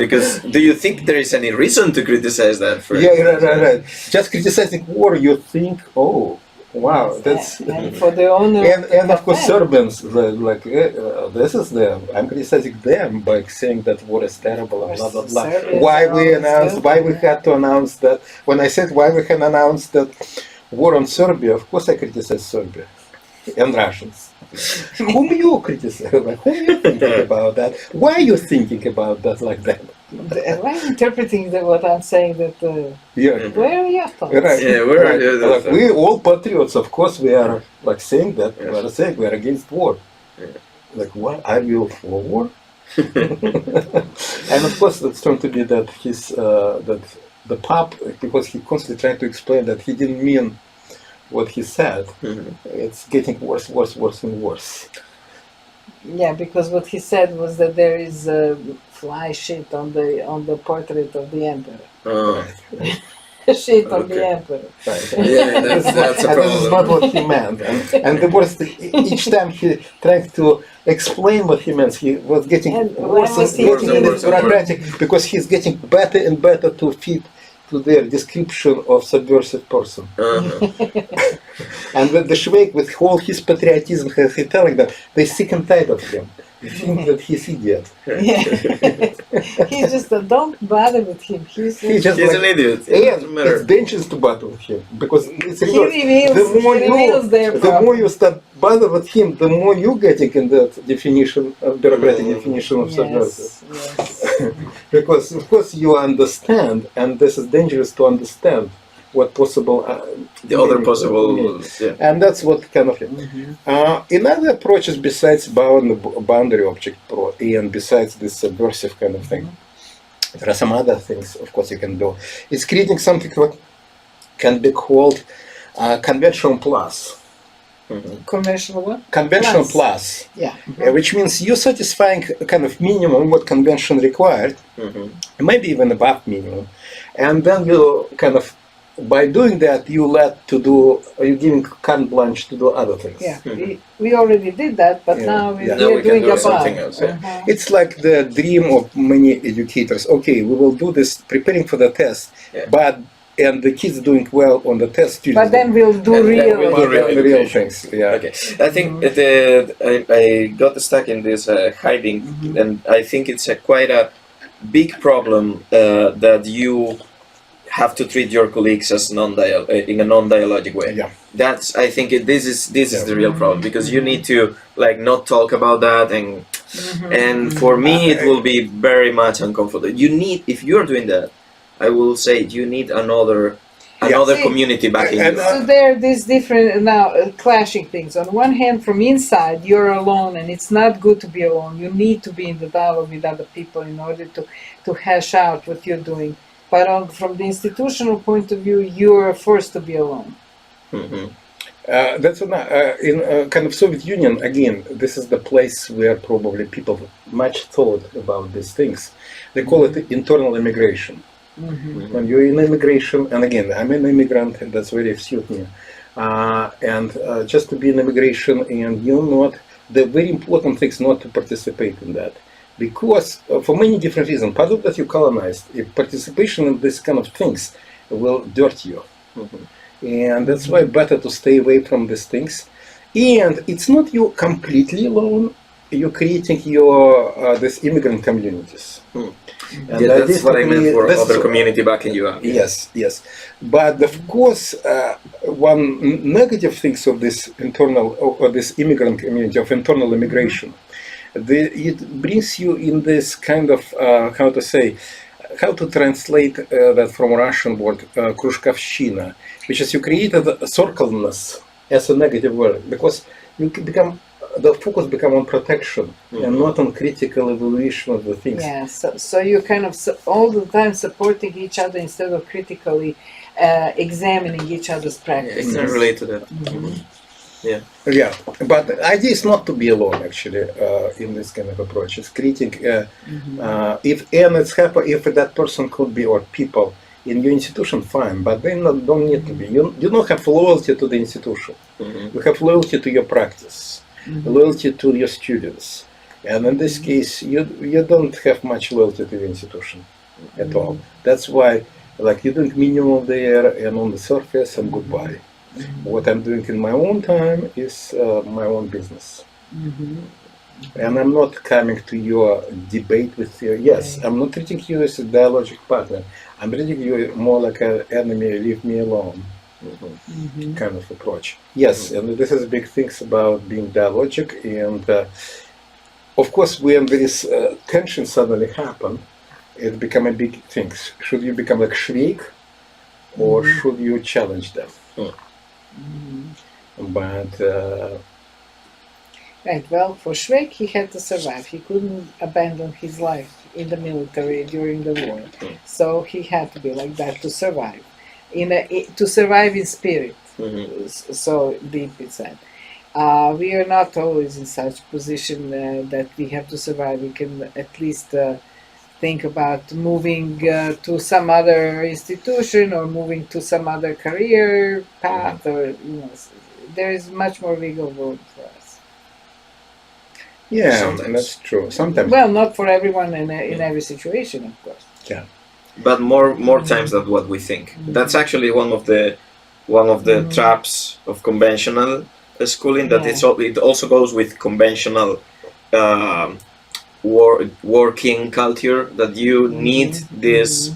Because do you think there is any reason to criticize that? Yeah, right. Just criticizing war, you think, oh, wow, that's. And for the owner. And of course, Serbians like this is I'm criticizing them by saying that war is terrible and blah blah blah. Why we had to announce that? When I said why we can announce that war on Serbia, of course I criticize Serbia and Russians. Whom you criticize? Like, whom you thinking about that? Why are you thinking about that like that? Why interpreting what I'm saying that? Yeah. Where are your thoughts? Right. Yeah, where are Right. your Like, we all patriots, of course, we are like saying that. Yes. We are saying we are against war. Yeah. Like, what are you for war? And of course, that's turned to be that that the pub, because he constantly trying to explain that he didn't mean what he said. Mhm. It's getting worse and worse. Yeah, because what he said was that there is fly shit on the portrait of the emperor. Oh. Shit on the Okay. emperor. Right. Yeah, that's a And this is problem. not what he meant. And the worst, each time he tried to explain what he meant, he was getting And worse when was he and doing it? bureaucratic because he's getting better and better to fit to their description of subversive person. Uh-huh. And the Schweik, with all his patriotism, he's telling them, they're sick and tired of him. They think that he's idiot. Yeah. He's just don't bother with him. He's He's just He's like, an idiot. It and doesn't matter. it's dangerous to bother with him because it's he reveals their the more you start bother with him, the more you getting in that definition, bureaucratic definition of subversive. Yes. Because of course you understand, and this is dangerous to understand what possible. The other possible. Yeah. And that's what kind of. In other approaches besides boundary object and besides this subversive kind of thing, there are some other things, of course, you can do. It's creating something what can be called conventional plus. Conventional what? Conventional plus. Yeah. Which means you're satisfying kind of minimum what convention required, maybe even above minimum, and then you kind of by doing that you're giving carte blanche to do other things. Yeah, we already did that, but now Now we're we can doing do above. something else. Yeah. It's like the dream of many educators. Okay, we will do this preparing for the test, and the kids doing well on the test. But then we'll do And then real. we'll do real real education. things. Yeah. Okay, I think I got stuck in this hiding, and I think it's quite a big problem that you have to treat your colleagues as in a non-dialogic way. Yeah. That's this is the real problem, because you need to like not talk about that, and for me it will be very much uncomfortable. You need, if you're doing that, I will say you need another community backing you. So there are these different clashing things. On one hand, from inside, you're alone, and it's not good to be alone. You need to be in the dialogue with other people in order to hash out what you're doing. But from the institutional point of view, you're forced to be alone. That's in kind of Soviet Union. Again, this is the place where probably people much thought about these things. They call it internal immigration. When you're in immigration, and again, I'm an immigrant, and that's very suit me. And just to be in immigration, and you're not, the very important thing is not to participate in that. Because for many different reasons, part of that you colonized, if participation in this kind of things will dirt you. And that's why better to stay away from these things. And it's not you completely alone. You're creating your these immigrant communities. And Yeah, that's what I meant for that's- other community backing you up. Yes, yes. But of course, one negative things of this internal or this immigrant community of internal immigration, it brings you in this kind of how to say, how to translate that from Russian word kruzhkovщина, which is you created circleness as a negative word because you can become the focus become on protection and not on critical evaluation of the things. Yeah, so you kind of all the time supporting each other instead of critically examining each other's practices. I can relate to that. Yeah. Yeah, but the idea is not to be alone actually in this kind of approach. It's creating if and it's happy if that person could be or people in your institution, fine, but they don't need to be. You don't have loyalty to the institution. You have loyalty to your practice. Loyalty to your students, and in this case you don't have much loyalty to the institution at all. That's why like you're doing minimum there and on the surface and goodbye. What I'm doing in my own time is my own business, and I'm not coming to your debate with you. Yes, I'm not treating you as a dialogic partner. I'm treating you more like an enemy. Leave me alone. Kind of approach. Yes, and this is big things about being dialogic, and of course when there is tension suddenly happen, it become a big thing. Should you become like Schweik, or should you challenge them? But right, well, for Schweik he had to survive. He couldn't abandon his life in the military during the war, so he had to be like that to survive. To survive in spirit, so deep inside. We are not always in such position that we have to survive. We can at least think about moving to some other institution or moving to some other career path, or there is much more wiggle room for us. yeah, Sometimes. that's true. Sometimes. Well, not for everyone in every situation, of course. Yeah. But more times than what we think. That's actually one of the traps of conventional schooling. That it also goes with conventional working culture. That you need this,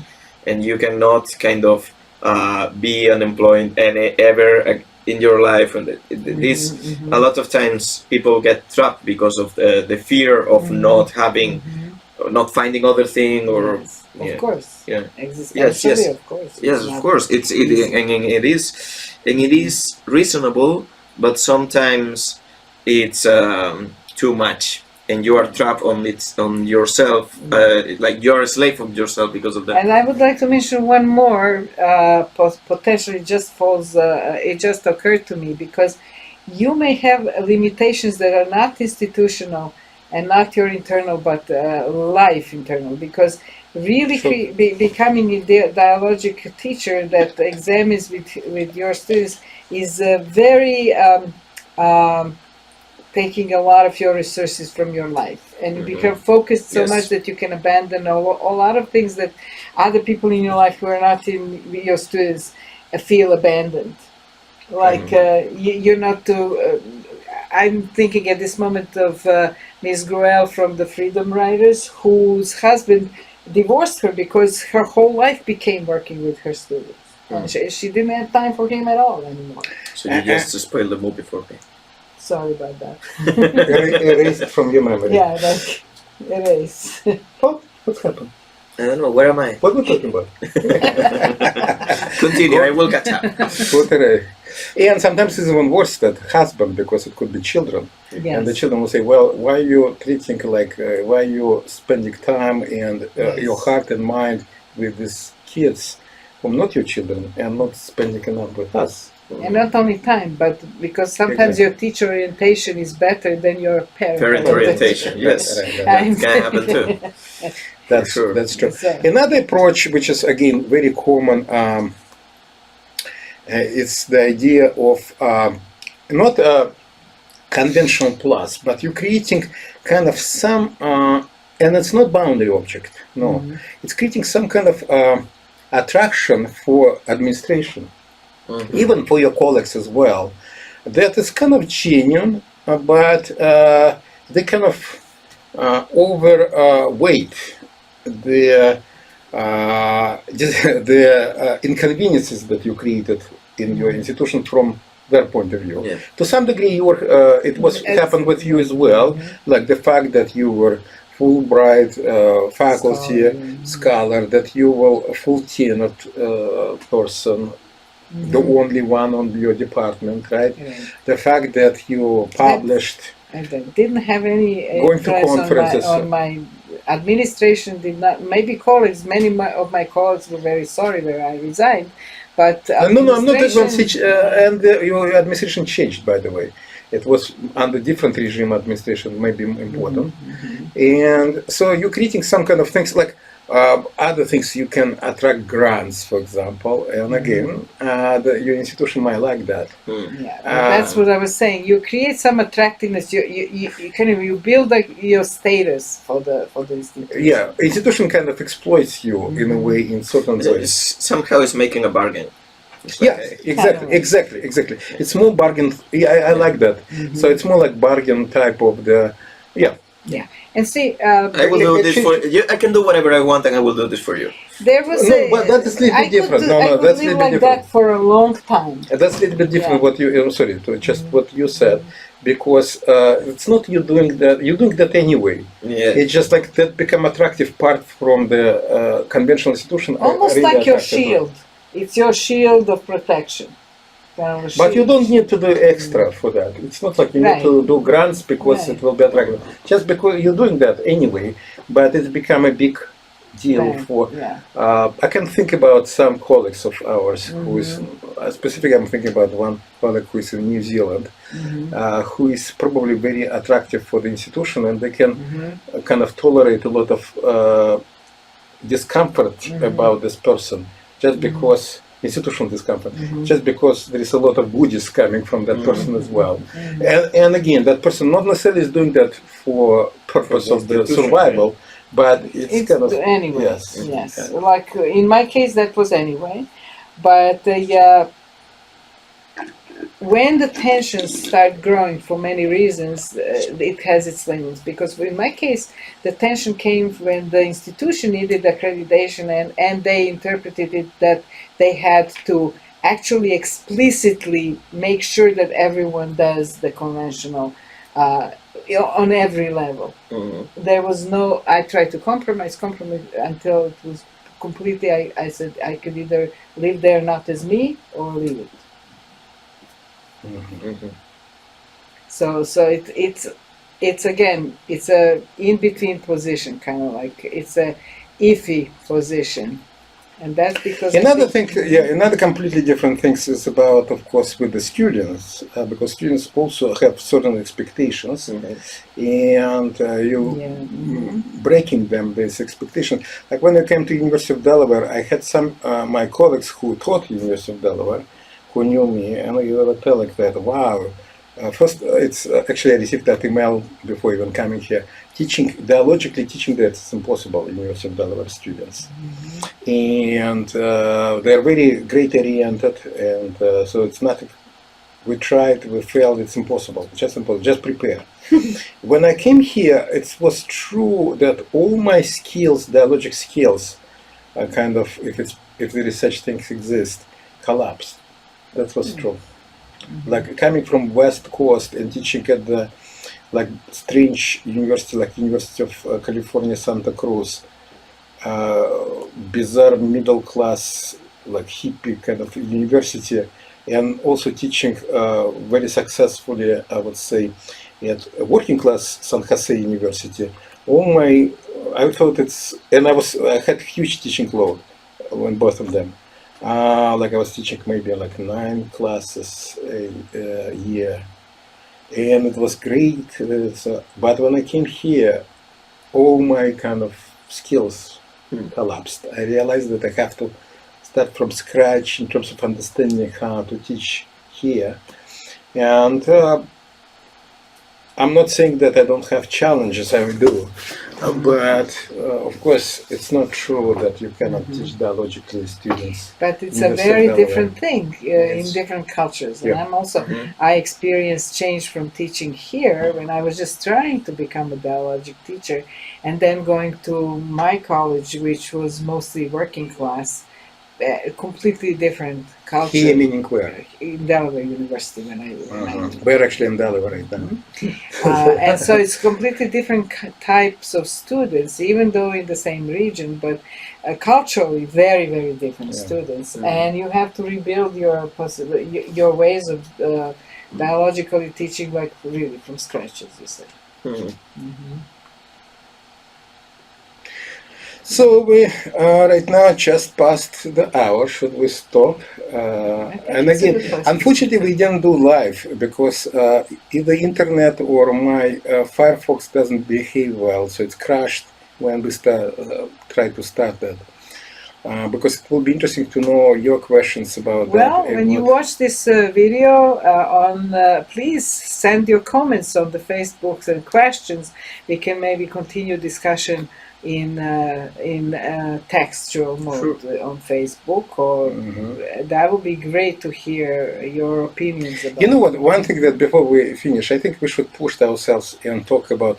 and you cannot kind of be unemployed ever in your life. And this a lot of times people get trapped because of the fear of not having. Not finding other thing or of course, existentially, of course, yes, of course, and it is reasonable, but sometimes it's too much, and you are trapped on yourself, like you are a slave of yourself because of that. And I would like to mention one more, potentially just falls. It just occurred to me because you may have limitations that are not institutional and not your internal, but life internal. Because really becoming a dialogic teacher that examines with your students is very taking a lot of your resources from your life, and you become focused so much that you can abandon a lot of things that other people in your life who are not in your students feel abandoned. Like you're not to. I'm thinking at this moment of Ms. Gruelle from the Freedom Riders, whose husband divorced her because her whole life became working with her students. And she didn't have time for him at all anymore. So you just spoiled the movie for me. Sorry about that. Erased from your memory. Yeah, erase. What's happened? I don't know, where am I? What we're talking about? Continue, I will catch up. And sometimes it's even worse that husband, because it could be children. Yes. And the children will say, well, why are you treating like, why are you spending time and your heart and mind with these kids who are not your children and not spending enough with us? And not only time, but because sometimes your teacher orientation is better than your parent orientation. Yes, that can happen too. That's true. That's true. Another approach, which is again very common, it's the idea of not a conventional plus, but you're creating kind of some, and it's not boundary object. No, it's creating some kind of attraction for administration. even for your colleagues as well, that is kind of genuine, but they kind of overweight the the inconveniences that you created in your institution from their point of view. Yeah. To some degree, you were, it was happened with you as well, like the fact that you were Fulbright faculty scholar, that you were a full tenured person, the only one on your department, right? The fact that you published. I didn't have any going to conferences. on my administration. Did not. Maybe colleagues, many of my colleagues were very sorry that I resigned. But no, I'm not advanced. And your administration changed, by the way. It was under different regime administration, maybe important. And so you're creating some kind of things like other things. You can attract grants, for example. And again, your institution might like that. Yeah, that's what I was saying. You create some attractiveness. You build your status for the institution. Yeah, institution kind of exploits you in a way, in certain ways. Somehow it's making a bargain. Yeah, exactly. It's more bargain. Yeah, I like that. So it's more like bargain type of the. Yeah. And see, I will do this for you. I can do whatever I want, and I will do this for you. There was but that is a little bit different. That's a little bit different. That for a long time. That's a little bit different. What you sorry, just what you said, because it's not you doing that. You're doing that anyway. Yeah. It's just like that become attractive part from the conventional institution. Almost really like your shield. It's your shield of protection. But you don't need to do extra for that. It's not like you need to do grants because it will be attractive. Just because you're doing that anyway, but it's become a big deal for. I can think about some colleagues of ours who is specifically. I'm thinking about one colleague who is in New Zealand, who is probably very attractive for the institution, and they can kind of tolerate a lot of discomfort about this person just because. Institutional discomfort, just because there is a lot of goodies coming from that person as well. And again, that person not necessarily is doing that for purpose of the survival, but it's kind of anyway. Yes. Yeah. Like in my case, that was anyway. But when the tensions start growing for many reasons, it has its limits. Because in my case, the tension came when the institution needed accreditation, and they interpreted it that they had to actually explicitly make sure that everyone does the conventional on every level. There was no. I tried to compromise until it was completely. I said I could either live there not as me or leave it. So it's again it's a in between position, kind of like it's a iffy position, and that's because another completely different things is about, of course, with the students, because students also have certain expectations, and breaking them these expectations. Like when I came to University of Delaware, I had some my colleagues who taught University of Delaware, who knew me, and you were telling that, wow, first, it's actually I received that email before even coming here, dialogically teaching that it's impossible in University of Delaware students. And they're very grade oriented, and so it's nothing. We tried, we failed, it's impossible, just prepare. When I came here, it was true that all my skills, dialogic skills, kind of, if there is such things exist, collapsed. That was true. Like coming from West Coast and teaching at the strange university, like University of California, Santa Cruz, bizarre middle class, like hippie kind of university, and also teaching very successfully, I would say, at a working class San Jose University. I thought I had huge teaching load in both of them. Like I was teaching maybe 9 classes a year, and it was great. But when I came here, all my kind of skills collapsed. I realized that I have to start from scratch in terms of understanding how to teach here, and I'm not saying that I don't have challenges, I do, but of course it's not true that you cannot teach dialogically students. But it's a University of very Delaware. different thing in different cultures. And Yeah. I'm also, I experienced change from teaching here when I was just trying to become a dialogic teacher, and then going to my college, which was mostly working class, completely different culture. Here meaning where? In Delaware University when I We're actually in Delaware right now. and so it's completely different types of students, even though in the same region, but culturally very, very different students. And you have to rebuild your ways of dialogically teaching, like really from scratch, as you say. So we right now just past the hour. Should we stop? And again, unfortunately, we didn't do live because either internet or my Firefox doesn't behave well, so it's crashed when we try to start that. Because it will be interesting to know your questions about that. Well, when you watch this video please send your comments on the Facebooks and questions. We can maybe continue discussion in textual mode on Facebook, or that would be great to hear your opinions about. You know what? One thing that before we finish, I think we should push ourselves and talk about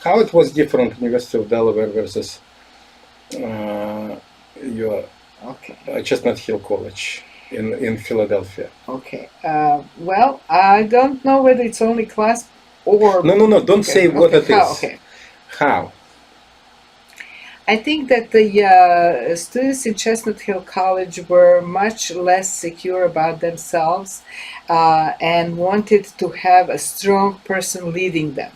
how it was different University of Delaware versus your Chestnut Hill College in Philadelphia. Okay. Well, I don't know whether it's only class or... No. Don't say what it is. How? I think that the students in Chestnut Hill College were much less secure about themselves and wanted to have a strong person leading them.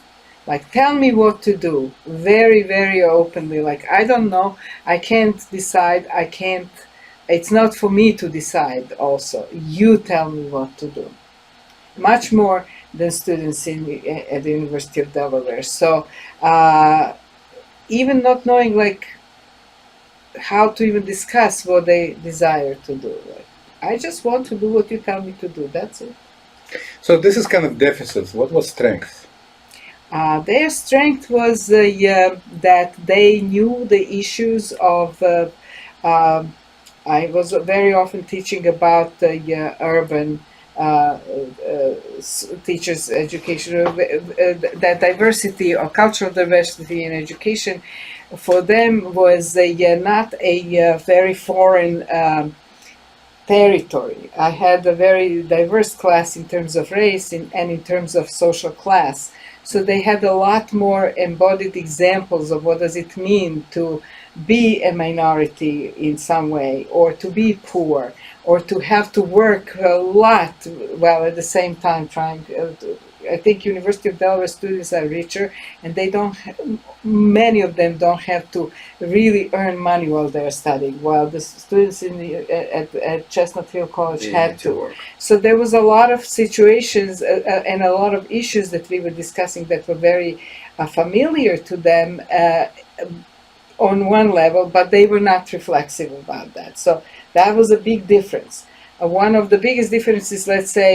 Like, tell me what to do, very, very openly. Like, I don't know, I can't decide, it's not for me to decide also. You tell me what to do. Much more than students at the University of Delaware. So, even not knowing like how to even discuss what they desire to do. Like, I just want to do what you tell me to do, that's it. So this is kind of deficits. What was strength? Their strength was that they knew the issues of, I was very often teaching about urban teachers' education, that diversity or cultural diversity in education for them was not a very foreign territory. I had a very diverse class in terms of race and in terms of social class. So they had a lot more embodied examples of what does it mean to be a minority in some way, or to be poor, or to have to work a lot while at the same time trying I think University of Delaware students are richer, and they don't many of them don't have to really earn money while they're studying, while the students at Chestnut Hill College had to. So there was a lot of situations and a lot of issues that we were discussing that were very familiar to them on one level, but they were not reflexive about that. So that was a big difference. One of the biggest differences, let's say,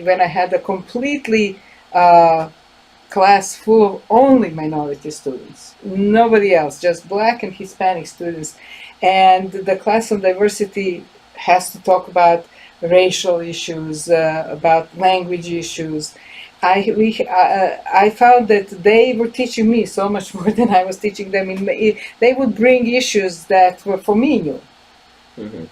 when I had a completely class full of only minority students, nobody else, just Black and Hispanic students, and the class on diversity has to talk about racial issues, about language issues. I found that they were teaching me so much more than I was teaching them. They would bring issues that were for me new. Mm-hmm.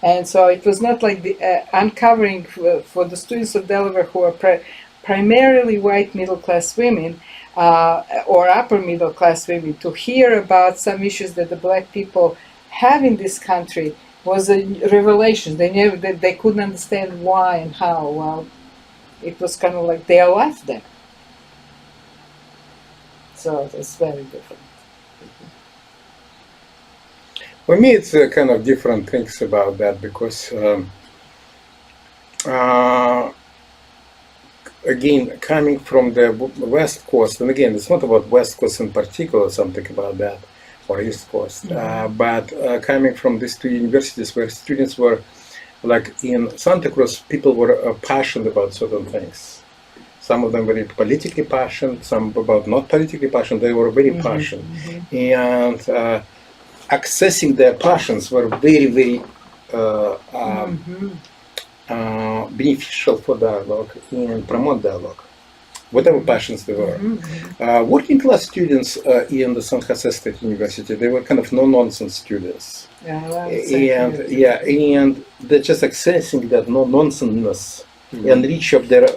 And so it was not like the uncovering for the students of Delaware who are primarily white middle-class women or upper middle-class women, to hear about some issues that the Black people have in this country was a revelation. They couldn't understand why and how. Well, it was kind of like their life then. So it's very different. For me, it's kind of different things about that, because again, coming from the West Coast, and again, it's not about West Coast in particular, something about that, or East Coast, mm-hmm. But coming from these two universities where students were, like in Santa Cruz, people were passionate about certain things. Some of them very politically passionate, some about not politically passionate. They were very passionate. And accessing their passions were very, very beneficial for dialogue and promote dialogue, whatever passions they were. Working class students in the San Jose State University, they were kind of no-nonsense students. And they're just accessing that no-nonsense and reach of their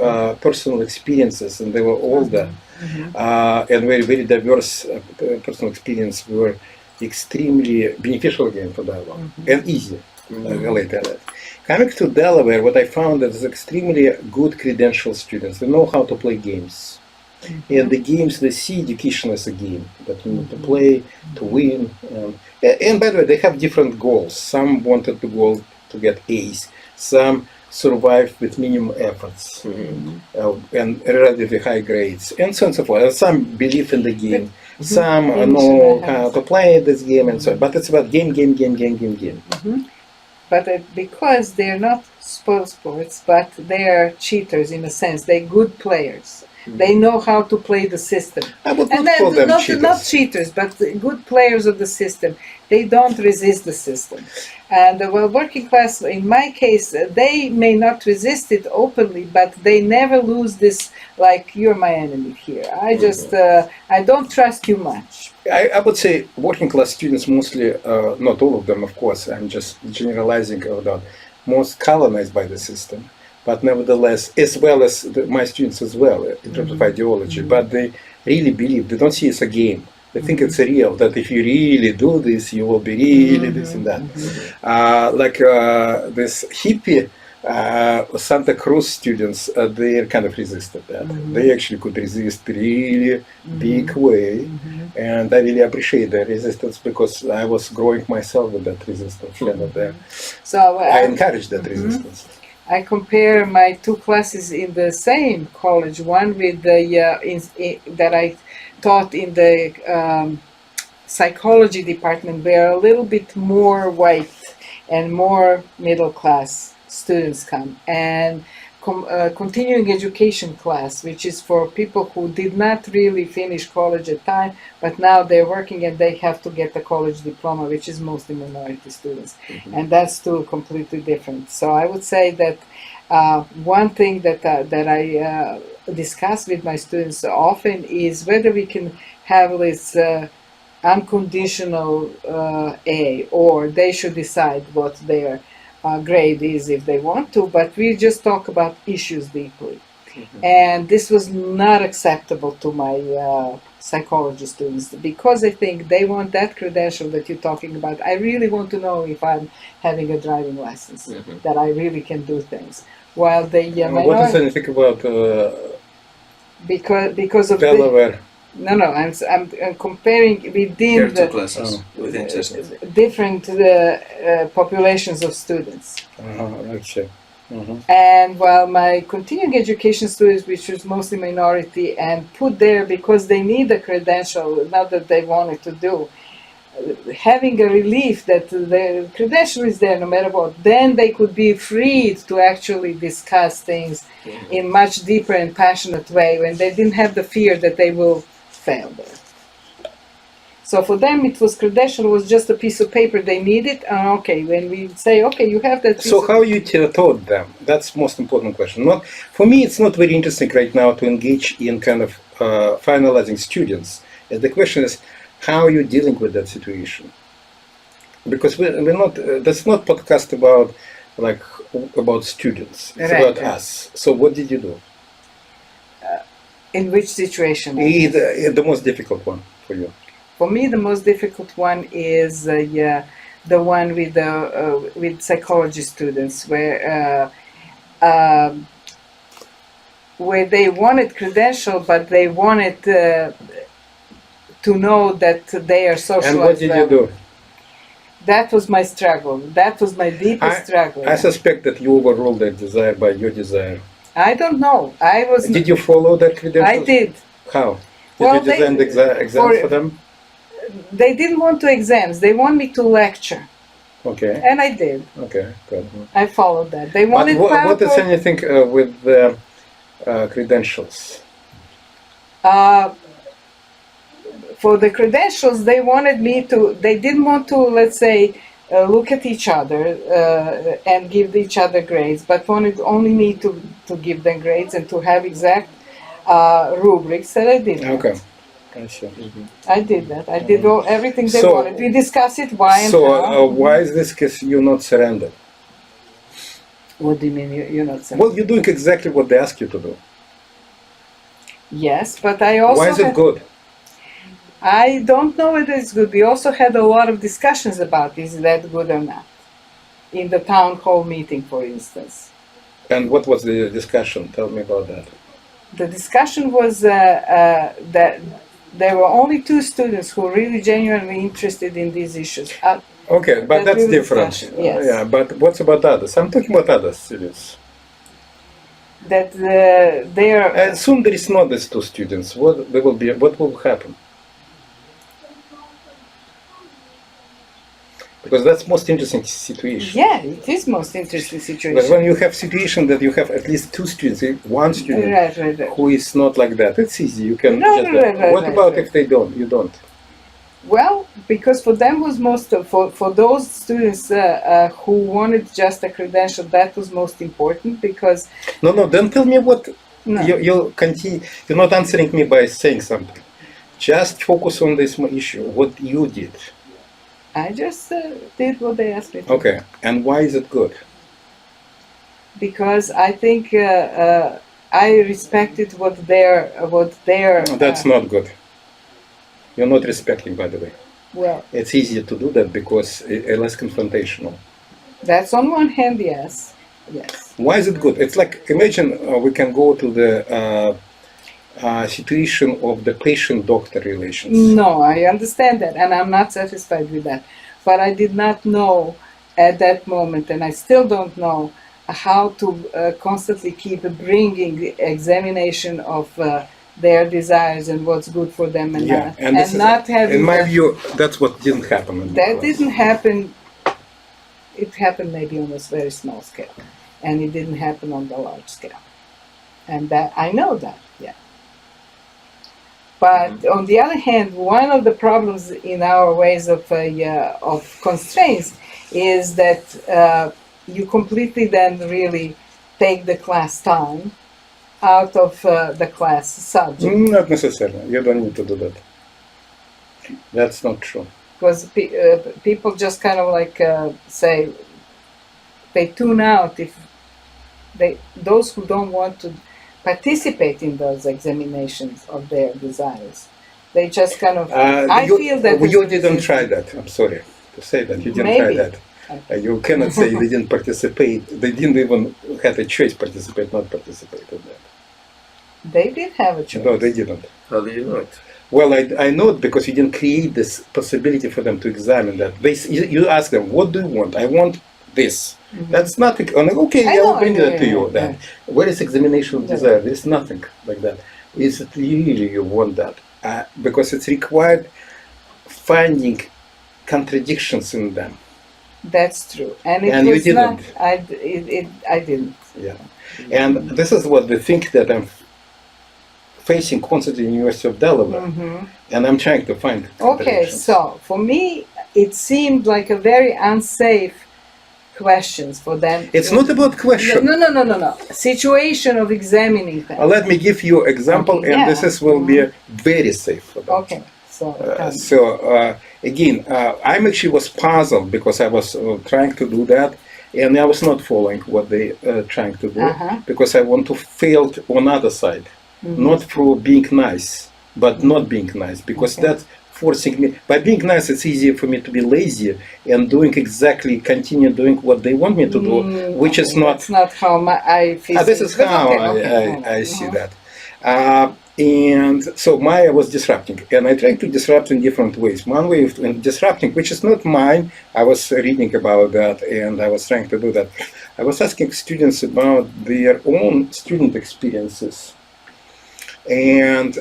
personal experiences, and they were older and very, very diverse personal experience were extremely beneficial again for dialogue and easy later. Coming to Delaware, what I found is extremely good credential students. They know how to play games. And the games, they see education as a game that you need to play, to win. And by the way, they have different goals. Some wanted to go to get A's. Some survive with minimum efforts and relatively high grades, and so on and so forth. And some believe in the game. Some know how to play this game and so on. But it's about game. But because they're not spoiled sports, but they are cheaters in a sense. They're good players. They know how to play the system. I would not call them cheaters. Not cheaters, but good players of the system. They don't resist the system. And working class, in my case, they may not resist it openly, but they never lose this, like, you're my enemy here. I just, I don't trust you much. I would say working class students mostly, not all of them, of course, I'm just generalizing about, most colonized by the system. But nevertheless, as well as my students as well, in terms of ideology, but they really believe, they don't see it as a game. They think it's real, that if you really do this, you will be really this and that. This hippie Santa Cruz students, they kind of resisted that. They actually could resist really big way. And I really appreciate their resistance because I was growing myself with that resistance. So I encourage that resistance. I compare my two classes in the same college, one with the that I taught in the psychology department, where a little bit more white and more middle class students come, and continuing education class, which is for people who did not really finish college at time, but now they're working and they have to get a college diploma, which is mostly minority students. And that's two completely different. So I would say that one thing that I discuss with my students often is whether we can have this unconditional A, or they should decide what their grade is if they want to, but we just talk about issues deeply. And this was not acceptable to my psychology students, because I think they want that credential that you're talking about. I really want to know if I'm having a driving license, that I really can do things. While the what does anything about because of Delaware? I'm comparing within the classes, within different populations of students. Okay. And while my continuing education students, which was mostly minority, and put there because they need a credential, not that they wanted to do, having a relief that the credential is there no matter what, then they could be freed to actually discuss things in much deeper and passionate way, when they didn't have the fear that they will fail there. So for them, it was credential was just a piece of paper they needed. Okay, when we say, okay, you have that. So how you taught them? That's the most important question. Not for me. It's not very interesting right now to engage in kind of finalizing students. And the question is, how are you dealing with that situation? Because we're not. That's not podcast about about students. It's about us. So what did you do? In which situation? The most difficult one for you. For me, the most difficult one is the one with psychology students, where they wanted credential, but they wanted to know that they are social. And what did you do? That was my struggle. That was my deepest struggle. I suspect that you overruled that desire by your desire. I don't know. Did you follow that credential? I did. How? Did you design the exams for them? They didn't want to exams. They want me to lecture. Okay. And I did. Okay, good. I followed that. They wanted. But what is anything with the credentials? For the credentials, they wanted me to, they didn't want to, let's say, look at each other and give each other grades, but wanted only me to give them grades and to have exact rubrics, and I did that. Okay. I see. I did that. I did everything they So- wanted. We discussed it, why and So how. why is this case you not surrender? What do you mean you're not saying? Well, you're doing exactly what they ask you to do. Yes, but I also Why is it had- good? I don't know whether it's good. We also had a lot of discussions about is that good or not. In the town hall meeting, for instance. And what was the discussion? Tell me about that. The discussion was that there were only 2 students who were really genuinely interested in these issues. Okay, but That's that's really different. discussion, yes. Yeah, but what's about others? I'm talking about other students. That they are. I assume there is not these 2 students. What will happen? Because that's most interesting situation. Yeah, it is most interesting Because situation. when you have situation that you have at least 2 students, one student Right. who is not like that, it's easy. You can No, just. right, What right, about right. if they don't? You don't. Well, because for them was most for those students who wanted just a credential, that was most important because No. Then tell me what no, you continue. You're not answering me by saying something. Just focus on this issue. What you did. I just did what they asked me to. Okay. And why is it good? Because I think I respected what their That's not good. You're not respecting, by the way. well. It's easier to do that because it's less confrontational. That's on one hand, yes. Why is it good? It's like, imagine we can go to the situation of the patient-doctor relations. No, I understand that, and I'm not satisfied with that. But I did not know at that moment, and I still don't know how to constantly keep bringing the examination of their desires and what's good for them and Yeah, not, and this is, not having in my that- view, that's what didn't happen. In the that class. didn't happen. It happened maybe on a very small scale, and it didn't happen on the large scale, and that I know that. Yeah. But on the other hand, one of the problems in our ways of constraints is that you completely then really take the class time out of the class subject. Not necessarily. You don't need to do that. That's not true. Because people just kind of like say they tune out if those who don't want to participate in those examinations of their desires. They just kind of. I feel that you didn't try that. I'm sorry to say that you didn't try Maybe. that. You cannot say they didn't participate. They didn't even have a choice participate, not participate in that. They did have a choice. No, they didn't. How do you know it? Well, I know it because you didn't create this possibility for them to examine that. You ask them, what do you want? I want this. Mhm. That's nothing. Okay, I I'll know, bring I know, that to yeah, you yeah, then. Where is examination of Yeah. desire? There's nothing like that. Is it really you want that? Because it's required finding contradictions in them. That's true, and it And you was didn't. not. I didn't. Yeah. And this is what the thing that I'm facing constantly in the University of Delaware. Mhm. And I'm trying to find Okay, contradictions. so for me, it seemed like a very unsafe questions for them. It's not about question. No. Situation of examining them. Let me give you example, Okay, and yeah. this will be very safe for them. Okay, so Again, I'm actually was puzzled because I was trying to do that, and I was not following what they trying to do Uh-huh. because I want to fail on other side, not through being nice, but not being nice because Okay. that's forcing me. By being nice, it's easier for me to be lazy and continue doing what they want me to do, which is not. That's not how I feel. This is how I see that. And so Maya was disrupting, and I tried to disrupt in different ways. One way of disrupting, which is not mine, I was reading about that, and I was trying to do that. I was asking students about their own student experiences, and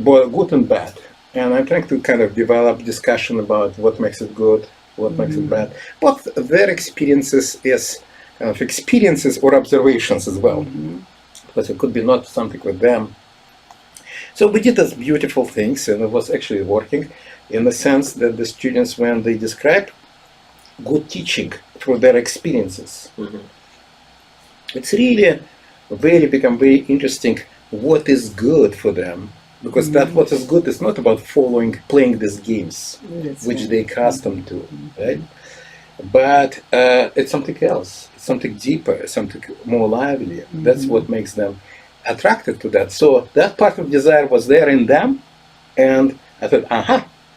both good and bad. And I'm trying to kind of develop discussion about what makes it good, what makes it bad, but their experiences as experiences or observations as well. because it could be not something with them. So we did these beautiful things, and it was actually working in the sense that the students, when they describe good teaching through their experiences, it's really become very interesting what is good for them, because that what is good is not about playing these games, which they're accustomed to, right? But it's something else, something deeper, something more lively. That's what makes them attracted to that. So that part of desire was there in them, and I thought,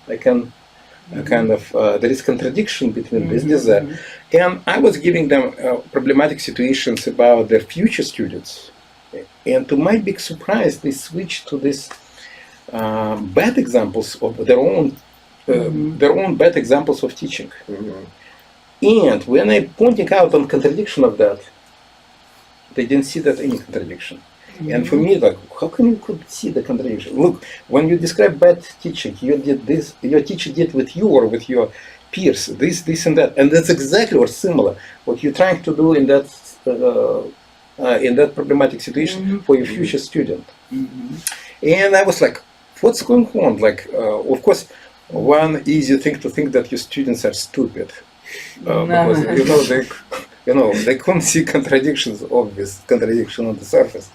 I can kind of there is contradiction between this desire, and I was giving them problematic situations about their future students, and to my big surprise, they switched to this bad examples of their own bad examples of teaching. And when I pointing out on contradiction of that, they didn't see that any contradiction. And for me, like, how can you could see the contradiction? Look, when you describe bad teaching, you did this, your teacher did with you or with your peers, this and that. And that's exactly or similar what you're trying to do in that problematic situation for your future student. And I was like, what's going on? Like, of course, one easy thing to think that your students are stupid. Because they couldn't see contradictions, obvious contradiction on the surface.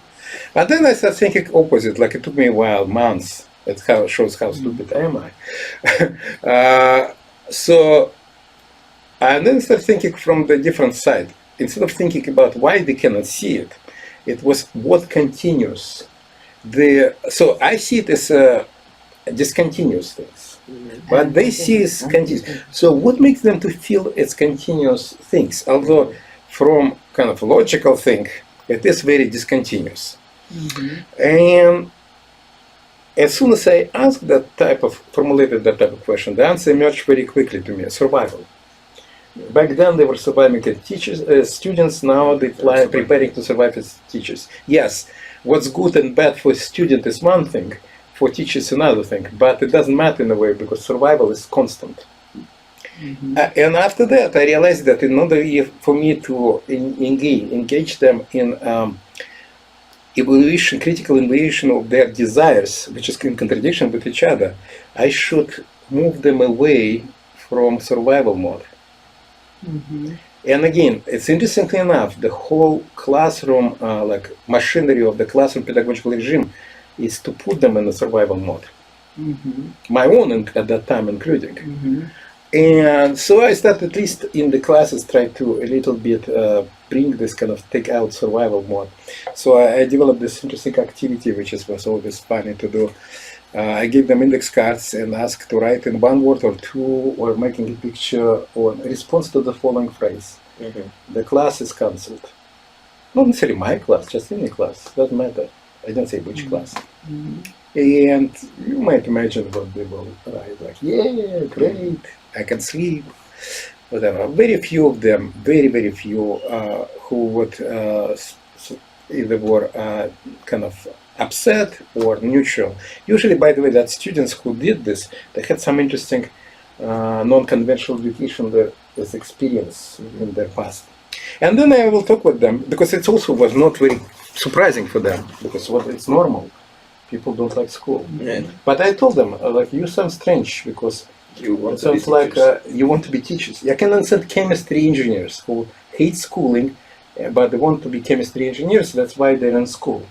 And then I started thinking opposite, like it took me a while, months. It shows how stupid am I. So and then I started thinking from the different side. Instead of thinking about why they cannot see it, it was what continues. So I see it as discontinuous things, but they see it as continuous. So what makes them to feel it's continuous things? Although from kind of logical thing, it is very discontinuous. And as soon as I formulated that type of question, the answer emerged very quickly to me: survival. Back then they were surviving as teachers, students. Now they're preparing to survive as teachers. Yes, what's good and bad for a student is one thing, for teachers another thing, but it doesn't matter in a way because survival is constant. And after that, I realized that in order for me to engage them in critical evaluation of their desires, which is in contradiction with each other, I should move them away from survival mode. And again, it's interestingly enough, the whole classroom, like machinery of the classroom pedagogical regime, is to put them in a survival mode. My own at that time including. And so I started, at least in the classes, try to a little bit bring this kind of take out survival mode. So I developed this interesting activity, which was always funny to do. I gave them index cards and asked to write in one word or two, or making a picture or a response to the following phrase. The class is cancelled. Not necessarily my class, just any class, doesn't matter. I don't say which class. And you might imagine what they will write, like, yeah, great, I can sleep, whatever. Very few of them, very few, who would either were kind of upset or neutral. Usually, by the way, that students who did this, they had some interesting non-conventional education experience in their past. And then I will talk with them, because it also was not very surprising for them, because it's normal. People don't like school. But I told them, like, you sound strange, because it sounds like you want to be teachers. I can understand chemistry engineers who hate schooling, but they want to be chemistry engineers, that's why they're in school.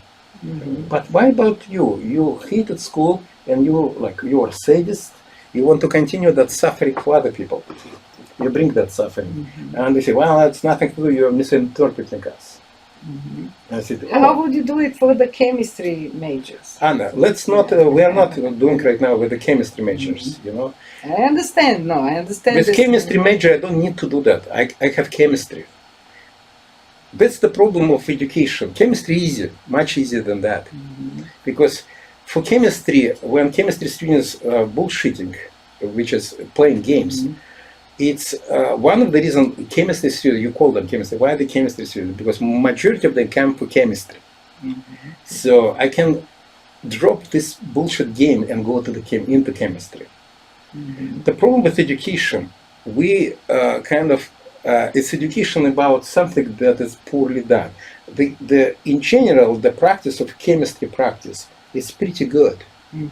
But why about you? You hated school, and you are sadist. You want to continue that suffering for other people. You bring that suffering. And they say, well, it's nothing to do, you're misinterpreting us. I said, how would you do it for the chemistry majors? Anna, let's not, we are not doing right now with the chemistry majors, you know. I understand, With chemistry major, I don't need to do that. I have chemistry. That's the problem of education. Chemistry easy, much easier than that. Because for chemistry, when chemistry students are bullshitting, which is playing games, it's one of the reasons chemistry students, you call them chemistry. Why are they chemistry students? Because majority of them come for chemistry. So I can drop this bullshit game and go to into chemistry. The problem with education, we it's education about something that is poorly done. in general, the practice of chemistry practice is pretty good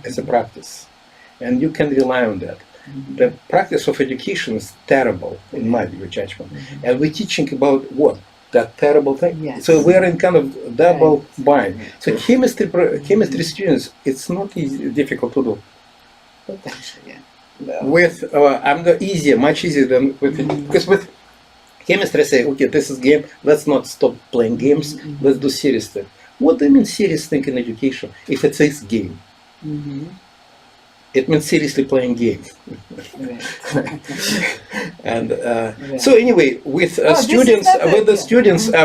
as a practice, and you can rely on that. The practice of education is terrible, in my view, judgment, and we're teaching about what? That terrible thing. Yes. So we're in kind of double bind. So chemistry students, it's not easy, difficult to do. Potentially, yeah. With easier, much easier than with because with chemistry, I say, okay, this is game. Let's not stop playing games. Let's do serious thing. What do you mean serious thing in education? If it says game, it means seriously playing games. And so anyway, with students,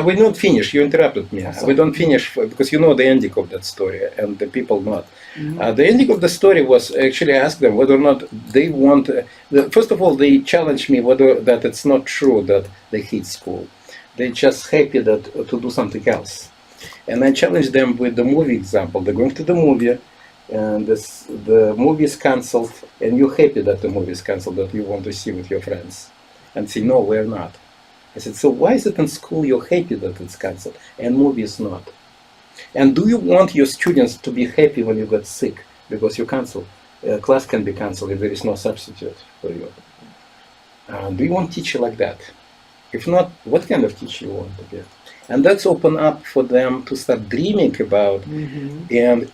we not finish. You interrupted me. We don't finish because you know the ending of that story, and the people not. The ending of the story was actually I asked them whether or not they want. First of all, they challenged me whether that it's not true that they hate school. They're just happy that to do something else. And I challenged them with the movie example. They're going to the movie, and the movie is cancelled, and you're happy that the movie is cancelled, that you want to see with your friends. And say, no, we're not. I said, so why is it in school you're happy that it's cancelled, and movie is not? And do you want your students to be happy when you get sick because you cancel? Class can be cancelled if there is no substitute for you. Do you want teacher like that? If not, what kind of teacher you want to get? And that's open up for them to start dreaming about and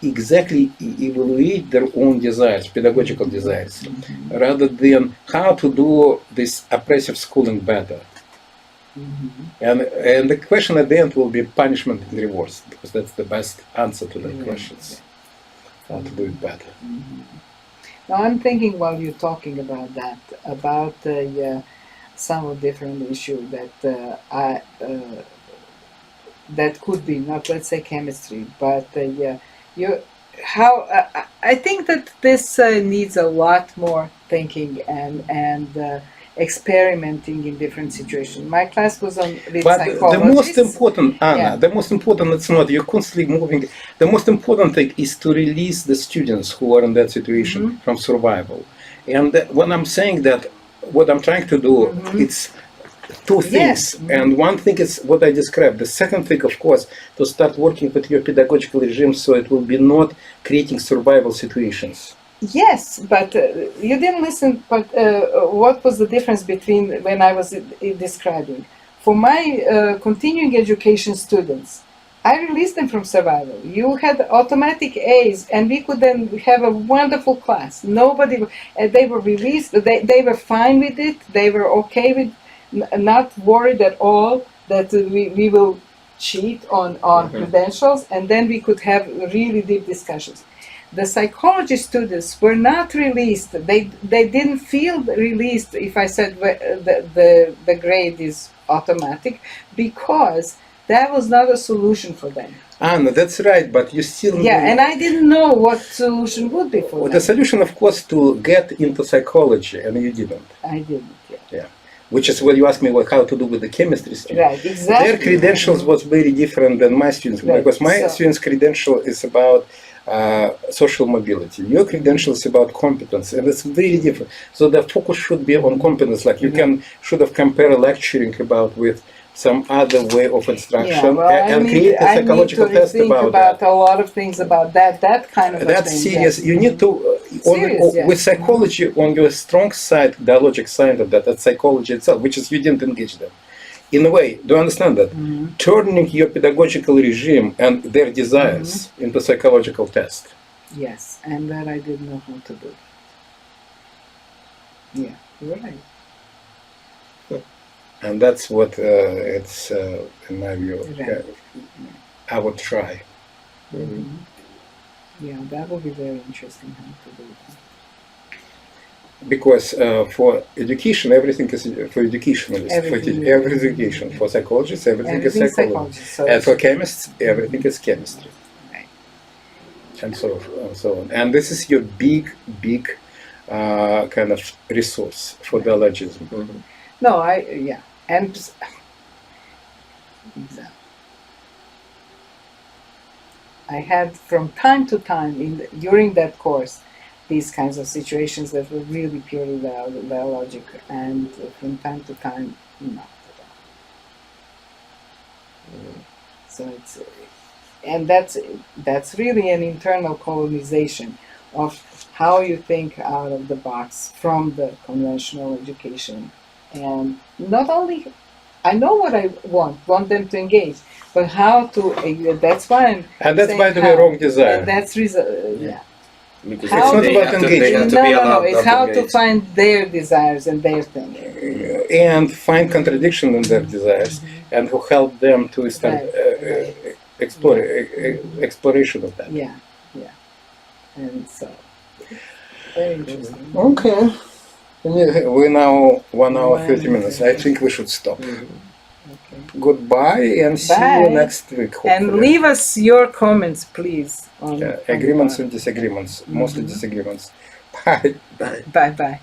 exactly evaluate their own desires, pedagogical desires, rather than how to do this oppressive schooling better. And the question at the end will be punishment and rewards, because that's the best answer to the questions, how to do it better. Now I'm thinking while you're talking about that, about some different issue that that could be not, let's say, chemistry, but I think that this needs a lot more thinking and experimenting in different situations. My class was on with psychologists. The most important, Anna, the most important, it's not, you're constantly moving. The most important thing is to release the students who are in that situation from survival. And when I'm saying that, what I'm trying to do, it's two things. And one thing is what I described. The second thing, of course, to start working with your pedagogical regime so it will be not creating survival situations. Yes, but you didn't listen. But what was the difference between when I was describing? For my continuing education students, I released them from survival. You had automatic A's, and we could then have a wonderful class. Nobody, they were released. They were fine with it. They were okay with, not worried at all that we will cheat on credentials, and then we could have really deep discussions. The psychology students were not released. They didn't feel released if I said the grade is automatic, because that was not a solution for them. Anna, that's right, but you still... Yeah, and I didn't know what solution would be for them. The solution, of course, to get into psychology, and you didn't. I didn't, yeah. Which is what you asked me, how to do with the chemistry students. Right, exactly. Their credentials was very different than my students, because my students' credential is about social mobility. Your credential is about competence, and it's very different. So the focus should be on competence. Like you should have compared lecturing about with some other way of instruction, and create a psychological test about that. A lot of things about that kind of that's thing. serious. You need to with psychology on your strong side, dialogic side of that, that's psychology itself, which is you didn't engage them. In a way, do you understand that? Turning your pedagogical regime and their desires into psychological test. Yes, and that I didn't know how to do. Yeah, you're right. And that's what it's, in my view, I would try. Yeah, that would be very interesting how to do it. Because for education, everything is for educationalists. Every education. For psychologists, everything is psychology. And for chemists, everything is chemistry. Right. And so on. And this is your big kind of resource for dialogism. No, and exactly. I had from time to time during that course these kinds of situations that were really purely dialogic, and from time to time not at all. So it's, and that's really an internal colonization of how you think out of the box from the conventional education. And not only, I know what I want them to engage, but how to, that's why I'm And that's, saying by the way, how. wrong desire. And that's yeah. Because How It's not they about have to, they engagement. have to be allowed It's not how to to engage. find their desires and their thing. And find contradiction in their desires, and who help them to start exploration of that. Yeah, yeah. And so, very interesting. Okay. We now 1 hour 30 minutes. I think we should stop. Okay. Goodbye and see Bye. you next week. Hopefully. And leave us your comments, please. On agreements on and disagreements, mostly disagreements. Bye. Bye. Bye bye.